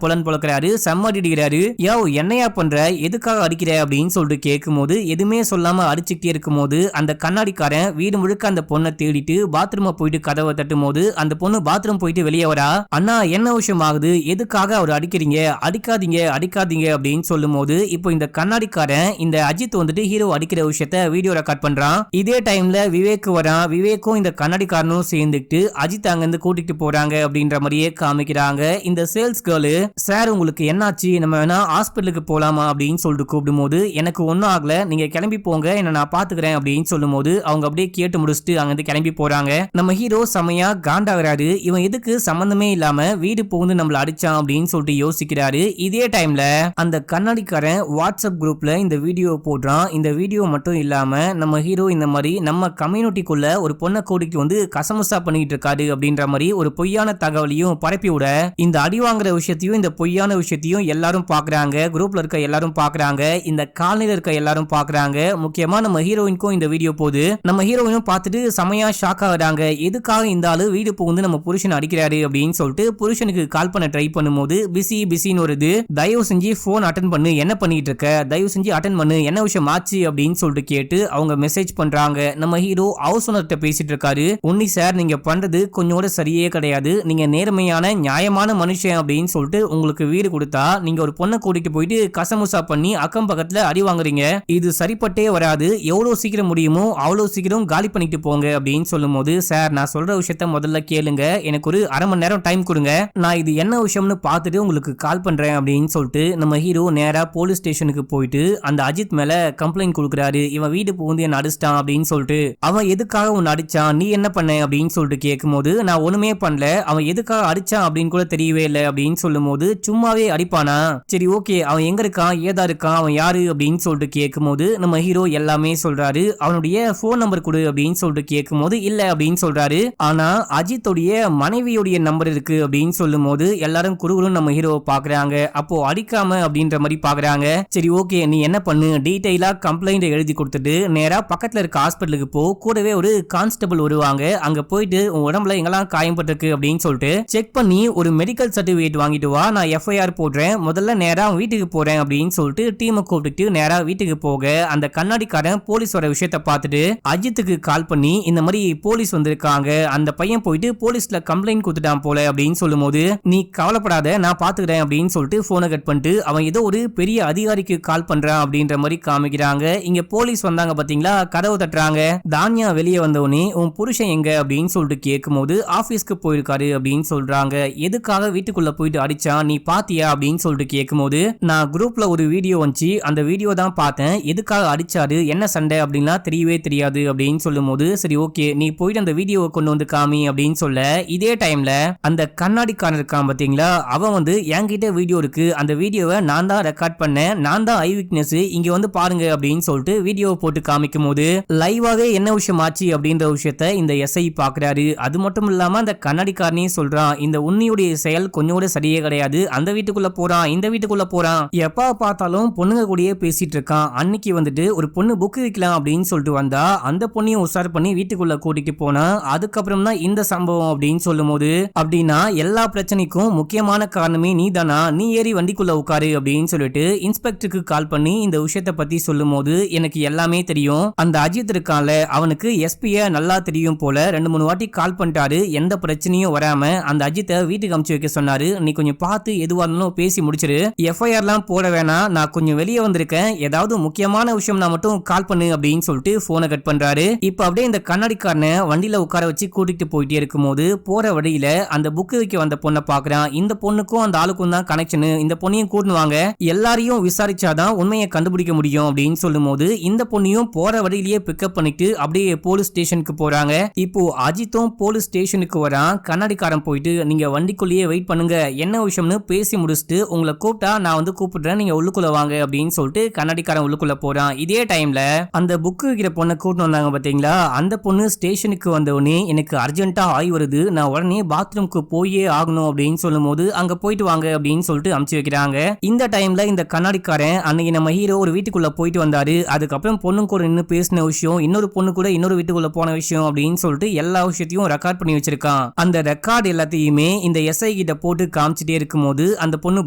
பொலன் பொழக்கிறாரு, செம்ம அடிக்கிறாரு. யோ என்னையா பண்ற, எதுக்காக அடிக்கிற அப்படின்னு சொல்லிட்டு கேட்கும் போது எதுவுமே சொல்லாம அடிச்சுக்கிட்டே இருக்கும் போது அந்த கண்ணாடிக்காரன் வீடு முழுக்க அந்த பொண்ணை தேடிட்டு பாத்ரூமை போயிட்டு கதவை தட்டும் போது அந்த பொண்ணு பாத்ரூம் போயிட்டு வெளியே வரா. அண்ணா என்ன விஷயம் ஆகுது, எதுக்காக அவர் அடிக்கிறீங்க, அடிக்காதீங்க அப்படின்னு சொல்லும் போது இப்போ இந்த கண்ணாடிக்காரன் இந்த அஜித் வந்துட்டு ஹீரோ அடிக்கிற விஷயத்த வீடியோ ரெக்கார்ட் பண்றான். இதே டைம்ல விவேக் வரான். விவேக்கும் இந்த கண்ணாடிக்காரனும் சேர்ந்துட்டு அஜித் அங்கிருந்து கூட்டிட்டு போறாங்க அப்படின்ற மாதிரியே காமிக்கிறாங்க. இந்த சேல்ஸ் கேர்ளு, சார் உங்களுக்கு என்னாச்சு, நம்ம வேணா ஹாஸ்பிட்டலுக்கு போலாமா அப்படின்னு சொல்லிட்டு கூப்பிடும்போது, எனக்கு ஒன்னும் ஆகல, நீங்க கிளம்பி போங்க, என்ன நான் பாத்துக்கிறேன் அப்படின்னு சொல்லும் போது அவங்க அப்படியே கேட்டு முடிச்சுட்டு அங்கிருந்து கிளம்பி போறாங்க. நம்ம ஹீரோ செமையா காண்டாகிறாரு. இவன் எதுக்கு சம்பந்தமே இல்லாம வீடு போகுது நம்மள அடிச்சான் அப்படின்னு சொல்லிட்டு யோசிக்கிறாரு. இதே டைம்ல அந்த கண்ணாடிக்காரன் வாட்ஸ்அப் குரூப்ல இந்த வீடியோ போடுறான். இந்த வீடியோ மட்டும் இல்லாம நம்ம ஹீரோ இந்த மாதிரி நம்ம கம்யூனிட்டிக்குள்ள ஒரு பொண்ணை கோடிக்கு வந்து கசமுசா பண்ணிட்டு இருக்காரு அப்படின்ற மாதிரி ஒரு பொய்யான தகவலையும் பரப்பி விட, இந்த அடி வாங்குற விஷயத்தையும் இந்த பொய்யான விஷயத்தையும் எல்லாரும் பாக்குறாங்க. குரூப்ல இருக்க எல்லாரும் பாக்குறாங்க, இந்த காலனில இருக்க எல்லாரும் பாக்குறாங்க. முக்கியமா நம்ம ஹீரோயினுக்கும் இந்த வீடியோ போகுது. நம்ம ஹீரோயினும் பார்த்துட்டு செமையா ஷாக் ஆகுறாங்க. எதுக்காக இந்த ஆளு வீடு புகுந்து நம்ம புருஷன் அடிக்கிறாரு அப்படின்னு சொல்லிட்டு புருஷனுக்கு கால் பண்ண ட்ரை பண்ணும்போது பிஸின்னு வருது. தயவு செஞ்சு போன் அட்டன் பண்ணு, என்ன பண்ணிட்டு இருக்க, தயவு செஞ்சு அட்டன் பண்ணு, என்ன விஷயம் ஆச்சு அப்படின்னு சொல்லிட்டு கேட்டு அவங்க மெசேஜ் பண்றாங்க. நம்ம ஹீரோ ஹவுஸ் ஓனர்கிட்ட பேசிட்டு இருக்காரு. உன்னி சார், நீங்க பண்றது கொஞ்சம் கூட சரியே கிடையாது. நீங்க நேர்மையான நியாயமான மனுஷன் அப்படின்னு சொல்லிட்டு உங்களுக்கு வீடு கொடுத்தா நீங்க ஒரு பொண்ணை கூட்டிட்டு போயிட்டு கசமுசா பண்ணி அக்கம் பக்கத்துல அடி வாங்குறீங்க. இது சரிப்பட்டே வராது. எவ்வளவு சீக்கிரம் முடியுமோ அவ்வளவு சீக்கிரம் காலி பண்ணிட்டு போங்க அப்படின்னு சொல்லும் போது, சார் நான் சொல்ற விஷயத்த முதல்ல கேளுங்க, எனக்கு ஒரு அரை மணி நேரம் டைம் கொடுங்க, நான் இது என்ன விஷயம்னு பார்த்துட்டு உங்களுக்கு கால் பண்றேன் அப்படின்னு சொல்லிட்டு நம்ம ஹீரோ நேரா போலீஸ் ஸ்டேஷனுக்கு போயிட்டு அந்த அஜித் மேல கம்ப்ளைண்ட் கொடுக்குறாரு. இவன் வீடு புகுந்து என்ன அடிச்சிட்டான் அப்படின்னு சொல்லிட்டு. அவன் எதுக்காக உன்னை அடிச்சான், நீ என்ன பண்ண அப்படின்னு சொல்லிட்டு கேட்கும் போது, நான் ஒண்ணுமே பண்ணல, அவன் எதுக்காக அடிச்சான் அப்படின்னு கூட தெரியவே இல்லை அப்படின்னு சொல்லும் போது, சும்மாவே அடிப்பானா, சரி ஓகே அவன் எங்க இருக்கான், ஏதா இருக்கான், அவன் யாரு அப்படின்னு சொல்லிட்டு கேட்கும் போது நம்ம ஹீரோ எல்லாமே சொல்றாரு. அவனுடைய போன் நம்பர் கொடு அப்படின்னு சொல்லிட்டு கேட்கும் போது இல்ல அப்படின்னு சொல்றாரு. ஆனா அஜித்துடைய மனைவியுடைய நம்பர் இருக்கு அப்படின்னு சொல்லும் போது எல்லாரும் குறுகுறுன்னு நம்ம ஹீரோவை பாக்குறாங்க. அப்போ அடிக்காம அப்படின்ற மாதிரி பாக்குறாங்க. சரி ஓகே நீ என்ன பண்ணு, டீடைலா கம்ப்ளைண்ட் எழுதி கொடுத்துட்டு நேரா பக்கத்துல இருக்க ஹாஸ்பிட்டலுக்கு போ, கூடவே ஒரு கான்ஸ்டபிள் வருவாங்க, அங்க போயிட்டு உன் உடம்புல எங்கெல்லாம் காயம்பட்டிருக்கு அப்படின்னு சொல்லிட்டு செக் பண்ணி ஒரு மெடிக்கல் சர்டிபிகேட் வாங்கிட்டு வா, நான் எஃப்ஐஆர் போடுறேன், முதல்ல நேரா வீட்டுக்கு போறேன் அப்படின்னு சொல்லிட்டு டீமை கூப்பிட்டு நேரா வீட்டுக்கு போக அந்த கண்ணாடிக்காரன் போலீஸ் வர விஷயத்த பார்த்துட்டு அஜித்துக்கு கால் பண்ணி இந்த மாதிரி போலீஸ் வந்திருக்காங்க, அந்த பையன் போயிட்டு போலீஸ்ல கம்ப்ளைண்ட் கொடுத்துட்டான் போல அப்படின்னு சொல்லும் போது, நீ கவலைப்படாத நான் பாத்துக்கிறேன் அப்படின்னு சொல்லிட்டு போனை கட் பண்ணிட்டு அவன் ஏதோ ஒரு பெரிய அதிகாரிக்கு கால் பண்றான் அப்படின்ற மாதிரி காமிக்கிறாங்க. இங்க போலீஸ் வந்தாங்க பாத்தீங்களா, கதவு தட்டுறாங்க. தானியா வெளியே வந்தவனே உன் புருஷன் எங்க அப்படின்னு சொல்லிட்டு கேட்கும் போது ஆபீஸ்க்கு போயிருக்காரு அப்படின்னு சொல்றாங்க. எதுக்காக வீட்டுக்குள்ள போயிட்டு அடிச்சான் நீ பாத்தியா அப்படின்னு சொல்லிட்டு கேட்கும் போது, நான் குரூப்ல ஒரு வீடியோ வந்துச்சு, அந்த வீடியோ தான் பார்த்தேன், எதுக்காக அடிச்சாரு என்ன சண்டை அப்படின்னா தெரியவே தெரியாது அப்படின்னு சொல்லும் போது, சரி ஓகே நீ போயிட்டு அந்த வீடியோவை கொண்டு வந்து காமி அப்படின்னு சொல்ல, இதே டைம்ல அந்த கண்ணாடிக்காரன் இருக்கான் பாத்தீங்களா, அவன் வந்து என்கிட்ட வீடியோ இருக்கு, அந்த வீடியோவை நான் தான் ரெக்கார்ட் பண்ணேன், நான் தான் ஐ விட்னஸ், இங்க வந்து பாருங்க அப்படின்னு சொல்லிட்டு வீடியோவை போட்டு காமிக்கும் போது லைவாவே என்ன விஷயம் ஆச்சு அப்படின்ற விஷயத்த இந்த எஸ்ஐ பாக்குறாரு. அது மட்டும் இல்லாம அந்த கண்ணாடிக்காரனே சொல்றான், இந்த உன்னியுடைய செயல் கொஞ்சம் கூட சரியே கிடையாது, அந்த வீட்டுக்குள்ள போறான் இந்த வீட்டுக்குள்ள போறான், எப்ப பார்த்தாலும் பொண்ணுங்க கூடயே பேசிட்டு இருக்கான், அன்னைக்கு வந்துட்டு ஒரு பொண்ணு புக் விற்கலாம் அப்படின்னு சொல்லிட்டு வந்தா அந்த பொண்ணையும் உஷார் பண்ணி வீட்டுக்குள்ள கூட்டிட்டு போனா, அதுக்கப்புறம் தான் இந்த சம்பவம் அப்படின்னு சொல்லும் போது, அப்படின்னா எல்லா பிரச்சனைக்கும் முக்கியமான காரணமே நீ தானா, நீ ஏறி வண்டிக்குள்ள உட்காரு அப்படின்னு சொல்லிட்டு இன்ஸ்பெக்டருக்கு கால் பண்ணி இந்த விஷயத்தை பத்தி சொல்லும் போது, எனக்கு எல்லாமே தெரியும், அந்த அஜித் இருக்கான்ல அவனுக்கு எஸ்பிய நல்லா தெரியும் போல, 2-3 வாட்டி கால் பண்ணிட்டாரு, எந்த பிரச்சனையும் வராம அந்த அஜித்தை வீட்டுக்கு அனுப்பிச்சு வைக்க சொன்னாரு, நீ கொஞ்சம் பார்த்து எதுவா இருந்தாலும் பேசி முடிச்சிரு, எஃப்ஐஆர்லாம் போட வேணாம், நான் கொஞ்சம் வெளியே வந்திருக்கேன், ஏதாவது முக்கியமான விஷயம் நான் மட்டும் கால் பண்ணு அப்படின்னு சொல்லிட்டு போனை கட் பண்றாரு. இப்ப அப்படியே இந்த கண்ணாடிக்காரனை வண்டியில உட்கார வச்சு கூட்டிட்டு போயிட்டே இருக்கும் போது போற வழியில அந்த புக்கு வைக்க வந்த பொண்ணை பாக்குறான். இந்த பொண்ணுக்கும் அந்த ஆளுக்கும் தான் கனெக்ஷன், இந்த பொண்ணையும் கூட்டுவாங்க, எல்லாரையும் விசாரிச்சாதான் உண்மையை கண்டுபிடிக்க முடியும் அப்படின்னு சொல்லும் போது இந்த பொண்ணையும் போற வழியிலேயே பிக்கப் பண்ணிட்டு அப்படியே போலீஸ் ஸ்டேஷனுக்கு போறாங்க. இப்போ அஜித்தும் போலீஸ் ஸ்டேஷனுக்கு வரான். கண்ணாடிக்காரன் போயிட்டு நீங்க வண்டிக்குள்ளேயே வெயிட் பண்ணுங்க, என்ன விஷயம்னு பேசி முடிச்சுட்டு உங்களை கூப்பிட்டா நான் வந்து கூப்பிடுறேன், நீங்க உள்ளுக்குள்ள வாங்க அப்படின்னு சொல்லிட்டு கண்ணாடிக்காரன் உள்ளுக்குள்ள போறான். இதே டைம்ல அந்த புக்கு வைக்கிற பொண்ணை கூட்டு வந்தாங்க பாத்தீங்களா, அந்த பொண்ணு ஸ்டேஷனுக்கு வந்தவனே எனக்கு அர்ஜென்ட்டா ஆய் வருது, நான் உடனே பாத்ரூம்க்கு போயே ஆகணும் அப்படின்னு சொல்லும் போது அங்க போயிட்டு வாங்க அப்படின்னு சொல்லிட்டு அமுச்சு வைக்கிறாங்க. இந்த டைம்ல இந்த கண்ணாடிக்காரன் அன்னைக்கு நம்ம ஹீரோ ஒரு வீட்டுக்குள்ள போயிட்டு வந்தாரு, அதுக்கப்புறம் பொண்ணு கூட நின்று பேசின விஷயம், இன்னொரு பொண்ணு கூட இன்னொரு வீட்டுக்குள்ள போன விஷயம் அப்படின்னு சொல்லிட்டு எல்லா விஷயத்தையும் ரெக்கார்ட் பண்ணி வச்சிருக்கான். அந்த ரெக்கார்ட் எல்லாத்தையுமே இந்த எஸ்ஐ கிட்ட போட்டு காமிச்சிட்டே இருக்கும் போது அந்த பொண்ணு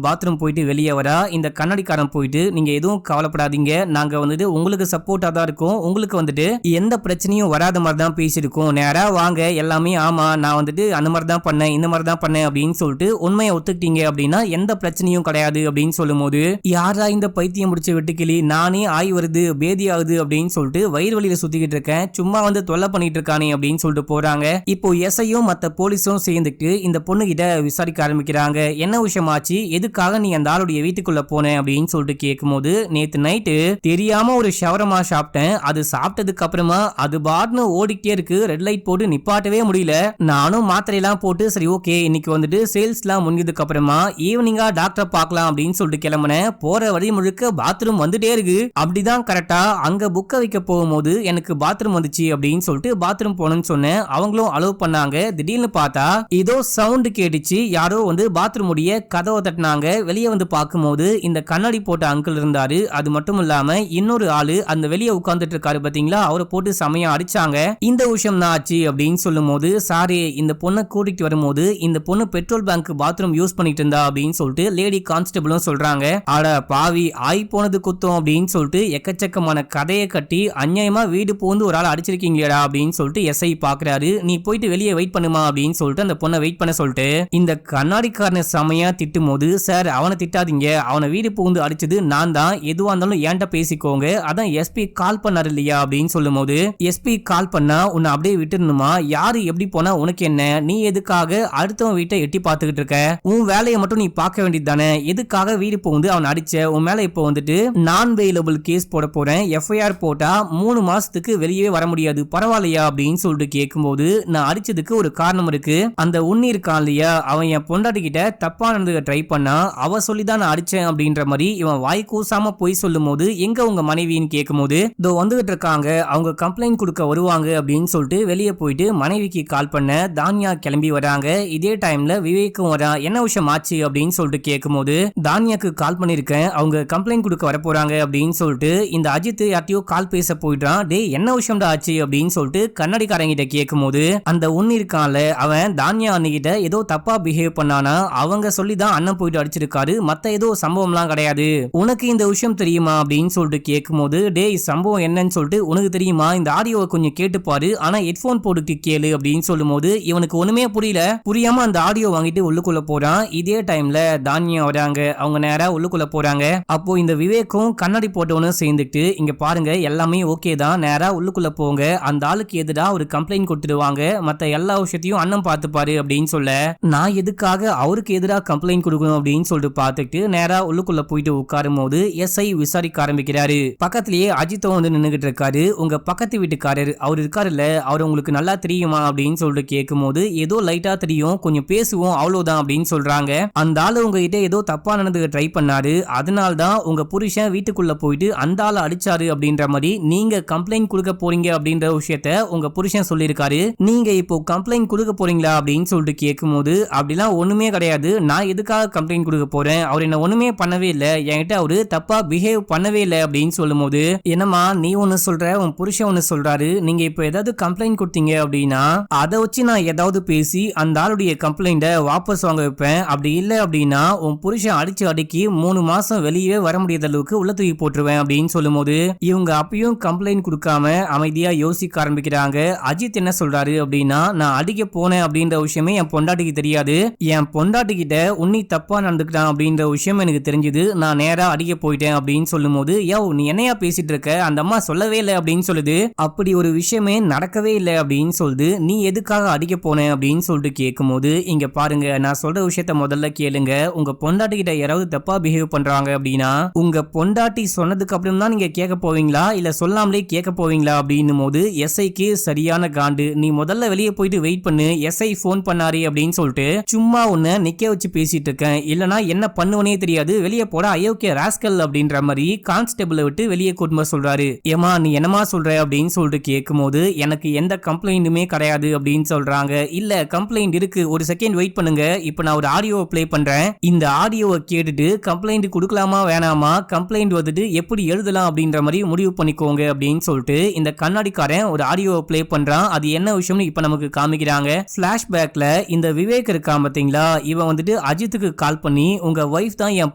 பாத்ரூம் போயிட்டு வெளியே வரா. இந்த கண்ணாடிக்காரன் போயிட்டு நீங்க எதுவும் கவலைப்படாதீங்க, நாங்க வந்துட்டு உங்களுக்கு சப்போர்ட்டா தான் இருக்கோம், உங்களுக்கு வந்துட்டு எந்த பிரச்சனையும் வராத மாதிரி தான் பேசியிருக்கோம், நேரா வாங்க எல்லாமே, ஆமா நான் வந்துட்டு அந்த மாதிரி தான் பண்ணேன் இந்த மாதிரி தான் பண்ணேன் அப்படின்னு சொல்லிட்டு உண்மையை ஒத்துக்கிட்டீங்க அப்படின்னா எந்த பிரச்சனையும் கிடையாது அப்படின்னு சொல்லும் போது, யாரா இந்த பைத்தியம் முடிச்ச வெட்டுக்கிளி, நானே ஆய் வருது பேதி ஆகுது அப்படின்னு சொல்லிட்டு வயிறு வலியில சுத்திக்கிட்டு இருக்கேன், சும்மா வந்து தொல்லை பண்ணிட்டு இருக்கானே அப்படின்னு சொல்லிட்டு போறாங்க. இப்போ எஸ்ஐயும் மத்த போலீஸும் சேர்ந்துட்டு இந்த பொண்ணு கிட்ட விசாரிக்க ஆரம்பிக்கிறாங்க. என்ன விஷயமாச்சு, எதுக்காக நீ அந்த ஆளுடைய வீட்டுக்குள்ள போன அப்படின்னு சொல்லிட்டு கேட்கும்போது, நேத்து நைட்டு தெரியாம ஒரு ஷவரமா சாப்பிட்டேன், அது சாப்பிட்டதுக்கு அப்புறமா அது பாட்னு ஓடிக்கிட்டே இருக்கு, ரெட் லைட் போட்டு நிப்பாட்டவே முடியல. நானும் மாத்திரையெல்லாம் போட்டு சரி ஓகே இன்னைக்கு வந்துட்டு சேல்ஸ்லாம் முடிஞ்சதுக்கு அப்புறமா ஈவினிங்கா டாக்டர் பார்க்கலாம் அப்படின்னு சொல்லிட்டு கிளம்புனேன். போற வழி முழுக்க பாத்ரூம் வந்துட்டே இருக்கு. அப்படிதான் கரெக்டா அங்க புக்க வைக்க போகும்போது எனக்கு பாத்ரூம் வந்துச்சு அப்படின்னு சொல்லிட்டு பாத்ரூம் போனேன்னு சொன்னேன். அவங்களும் அலோவ் பண்ணாங்க. திடீர்னு பார்த்தா ஏதோ சவுண்ட் கேட்டுச்சு, யாரோ வந்து பாத்ரூம் உடைய கதவை தட்டினாங்க. வெளியே வந்து பார்க்கும்போது இந்த கண்ணாடி போட்ட அங்கிள் இருந்தாரு. அது மட்டும் இல்லாம இன்னொரு ஆளு அந்த வெளியே உட்கார்ந்துட்டு இருக்காரு பாத்தீங்களா, அவரை போட்டு செமையா அடிச்சாங்க. இந்த விஷயம் தான் ஆச்சு அப்படின்னு சொல்லும் போது, சாரி இந்த பொண்ணை கூட்டிட்டு வரும்போது இந்த பொண்ணு பெட்ரோல் பேங்க் பாத்ரூம் யூஸ் பண்ணிட்டு இருந்தா அப்படின்னு சொல்லிட்டு லேடி கான்ஸ்டபிளும் சொல்றாங்க. அட பாவி ஆய் போனது குத்தம் அப்படின்னு சொல்லிட்டு எக்கச்சக்கமான கதையை கட்டி அநியாயமா வீடு போந்து ஒரு ஆள் அடிச்சிருக்கீங்களா அப்படின்னு சொல்லிட்டு எஸ்ஐ பாக்குறாரு. நீ போயிட்டு வெளியே வெயிட் பண்ணுமா அப்படின்னு சொல்லிட்டு அந்த பொண்ணை வெயிட் பண்ண சொல்லிட்டு இந்த கண்ணாடிக்காரனை செமையா திட்டும் போது, சார் அவனை திட்டாதீங்க, அவனை வீடு புகுந்து அடிச்சது நான் தான், எதுவா இருந்தாலும் ஏன்ட்ட பேசிக்கோங்க, அதான் எஸ்பி கால் பண்ணாரு இல்லையா அப்படின்னு சொல்லும் போது, எஸ்பி கால் பண்ணா உன்னை அப்படியே விட்டுருணுமா, யாரு எப்படி போனா உனக்கு என்ன, நீ எதுக்காக அடுத்தவன் வீட்டை எட்டி பார்த்துக்கிட்டு இருக்க, உன் வேலையை மட்டும் நீ பார்க்க வேண்டியது தானே, எதுக்காக வீடு புகுந்து அவன் அடிச்ச, உன் மேல இப்போ வந்துட்டு நான் பெயிலபிள் கேஸ் போட போறேன், எஃப்ஐஆர் போட்டா 3 மாசத்துக்கு வெளியே வர முடியாது, பரவாயில்லையா அப்படின்னு சொல்லிட்டு கேட்கும்போது, நான் அடிச்சதுக்கு ஒரு காரணம் இருக்கு, அந்த உண்ணி இருக்கான் இல்லையா, அவன் என் பொண்டாட்டி கிட்ட தப்பா நடந்துக்க ட்ரை பண்ணா, அவ சொல்லிதான் நான் அடிச்சேன் அப்படின்ற மாதிரி இவன் வாய் கூசாம போய் சொல்லும் போது, எங்க உங்க மனைவின்னு கேட்கும்போது, இதோ வந்துகிட்டு இருக்காங்க, அவங்க கம்ப்ளைண்ட் கொடுக்க வருவாங்க அப்படின்னு சொல்லிட்டு வெளியே போயிட்டு மனைவிக்கு கால் பண்ண தானியா கிளம்பி வராங்க. இதே டைம்ல விவேக்கும் வரா. என்ன விஷயம் ஆச்சு அப்படின்னு சொல்லிட்டு கேட்கும்போது, தானியாக்கு கால் பண்ணிருக்கேன், அவங்க கம்ப்ளைண்ட் கொடுக்க வர போறாங்க அப்படின்னு சொல்லிட்டு இந்த அஜித் யார்ட்டையோ கால் பேச போயிட்டான். டே என்ன விஷயம்டா ஆச்சு அப்படின்னு சொல்லிட்டு கண்ணாடிக்காரங்கிட்ட கேட்கும்போது, அந்த ஒன்னு இருக்கான்ல அவன் தானியா அண்ணிக்கிட்ட ஏதோ தப்பா பிஹேவ் பண்ணானா, அவங்க சொல்லிதான் அண்ணன் போயிட்டு அடிச்சிருக்காரு, மத்த ஏதோ சம்பவம்லாம் கிடையாது, உனக்கு இந்த விஷயம் தெரியுமா அப்படின்னு சொல்லிட்டு கேட்கும்போது, டே சம்பவம் என்னன்னு சொல்லிட்டு உனக்கு தெரியுமா, இந்த ஆடியோவை கொஞ்சம் கேட்டு பாரு, ஆனா ஹெட்போன் போட்டுட்டு கேளு அப்படின்னு சொல்லும் போது இவனுக்கு ஒண்ணுமே புரியல. புரியாம அந்த ஆடியோ வாங்கிட்டு உள்ளுக்குள்ள போறான். இதே டைம்ல தானியா வராங்க. அவங்க நேரா உள்ளுக்குள்ள போறாங்க. அப்போ இந்த விவேக்கும் கண்ணாடி போட்டவனும் சேர்ந்துட்டு, இங்க பாருங்க எல்லாமே ஓகே தான், நேரா உள்ளுக்குள்ள போங்க, அந்த ஆளுக்கு எதிரா ஒரு கம்ப்ளைண்ட் கொடுத்துடுவாங்க, மத்த எல்லா விஷயத்தையும் அண்ணன் பார்த்துப்பாரு அப்படின்னு சொல்ல, நான் எதுக்காக அவருக்கு எதிராக கம்ப்ளைண்ட் கொடுக்கணும் அப்படின்னு சொல்லிட்டு பார்த்துட்டு நேரா உள்ளுக்குள்ள போயிட்டு உட்காரும் போது எஸ்ஐ விசாரிக்க ஆரம்பிக்கிறாரு. பக்கத்திலேயே அஜித்தும் வந்து நின்னுகிட்டு இருக்காரு. உங்க பக்கத்து வீட்டுக்காரர் அவர் இருக்காருல்ல, அவர் உங்களுக்கு நல்லா தெரியுமா அப்படின்னு சொல்லிட்டு கேட்கும் போது, ஏதோ லைட்டா தெரியும், கொஞ்சம் பேசுவோம் அவ்வளவுதான் அப்படின்னு சொல்றாங்க. அந்த ஆளு உங்ககிட்ட ஏதோ தப்பா நடந்துக்க ட்ரை பண்ணாரு, அதனால்தான் உங்க புருஷன் வீட்டுக்குள்ள போயிட்டு அந்த ஆளை அடிச்சாரு அப்படின்ற மாதிரி நீங்க கம்ப்ளைண்ட் கொடுக்க போறீங்க அப்படின்ற விஷயத்த உங்க புருஷன் சொல்லியிருக்காரு. நீங்க இப்போ கம்ப்ளைண்ட் கொடுக்க போறீங்களா அப்படின்னு சொல்லிட்டு கேட்கும் போது, அப்படிலாம் ஒண்ணுமே கிடையாது, நான் எதுக்காக கம்ப்ளைண்ட் கொடுக்க போறேன், அவர் என்ன ஒண்ணுமே பண்ணவே இல்லை, என்கிட்ட அவரு தப்பா பிஹேவ் பண்ணவே இல்லை அப்படின்னு சொல்லும் போது, என்னமா நீ ஒன்னு சொல்ற உன் புருஷன் ஒன்னு சொல்றாரு, நீங்க இப்போ ஏதாவது கம்ப்ளைண்ட் கொடுத்தீங்க அப்படின்னா அதை வச்சு நான் ஏதாவது பேசி அந்த ஆளுடைய கம்ப்ளைண்ட வாபஸ் வாங்க வைப்பேன், அப்படி இல்லை அப்படின்னா உன் புருஷன் அடிச்சு அடிக்கி 3 மாசம் வெளியே வர முடியாத அளவுக்கு உள்ள தூக்கி போட்டுருவேன் அப்படின்னு சொல்லும் போது, இவங்க அப்பயும் கம்ப்ளைண்ட் கொடுக்காம அமைதியா யோசிக்க ஆரம்பிக்கிறாங்க. அஜித் என்ன சொல்றாரு அப்படின்னா, நான் அடிக்க போனேன் அப்படின்ற விஷயமே என் பொண்டாட்டிக்கு தெரியாது, என் பொண்டாட்டி கிட்ட உன்னி தப்பா நடந்துக்கிட்டான் அப்படின்ற விஷயம் எனக்கு தெரிஞ்சது, நான் நேரா அடிக்க போயிட்டேன் அப்படின்னு சொல்லும் போது, யோ நீ என்னையா பேசிட்டு இருக்க, அந்த அம்மா சொல்லவே இல்லை அப்படின்னு சொல்லுது, அப்படி ஒரு விஷயமே நடக்கவே இல்லை அப்படின்னு சொல்லுது, நீ எதுக்காக அடிக்க போனேன் அப்படின்னு சொல்லிட்டு கேட்கும் போது, இங்க பாருங்க நான் சொல்ற விஷயத்த முதல்ல கேளுங்க, உங்க பொண்டாட்டி கிட்ட யாராவது தப்பா பிஹேவ் பண்றாங்க அப்படின்னா உங்க பொண்டாட்டி சொன்னதுக்கு அப்புறம் தான் நீங்க கேட்க போவீங்களா இல்ல சொல்லாமலே கேட்க போவீங்களா அப்படின்னும் போது எஸ்ஐக்கு சரியான காண்டு, நீ முதல்ல வெளியே போயிட்டு வெயிட் பண்ணு, எஸ்ஐ போன் பண்ணாரு அப்படின்னு சொல்லிட்டு சும்மா உன்னை நிக்க வச்சு பேசிட்டு இருக்கேன், இல்லனா என்ன பண்ணுவனே தெரியாது, வெளியே போட அயோக்கிய ராஸ்கல் அப்படின்ற மாதிரி கான்ஸ்டபிளை விட்டு வெளியே கூட்டு சொல்றாரு. ஏமா நீ என்னமா சொல்ற அப்படின்னு சொல்லிட்டு கேட்கும் போது, எனக்கு எந்த கம்ப்ளைண்ட்டுமே கிடையாது அப்படின்னு சொல்றாங்க. இல்ல கம்ப்ளைண்ட் இருக்கு, ஒரு செகண்ட் வெயிட் பண்ணுங்க, இப்போ நான் ஒரு ஆடியோவை ப்ளே பண்றேன், இந்த ஆடியோவை கேட்டுட்டு கம்ப்ளைண்ட் கொடுக்கலாமா வேணாமா, கம்ப்ளைண்ட் வந்துட்டு எப்படி எழுதலாம் அப்படின்ற மாதிரி முடிவு பண்ணிக்கோங்க அப்படின்னு சொல்லிட்டு இந்த கண்ணாடிக்காரன் ஒரு ஆடியோவை ப்ளே பண்றான். அது என்ன விஷயம்னு இப்ப நமக்கு காமிக்கிறாங்க. பிளாஷ்பேக்ல இந்த விவேக் இருக்கான் பாத்தீங்களா, இவன் வந்துட்டு அஜித்துக்கு கால் பண்ணி, உங்க வைஃப் தான் என்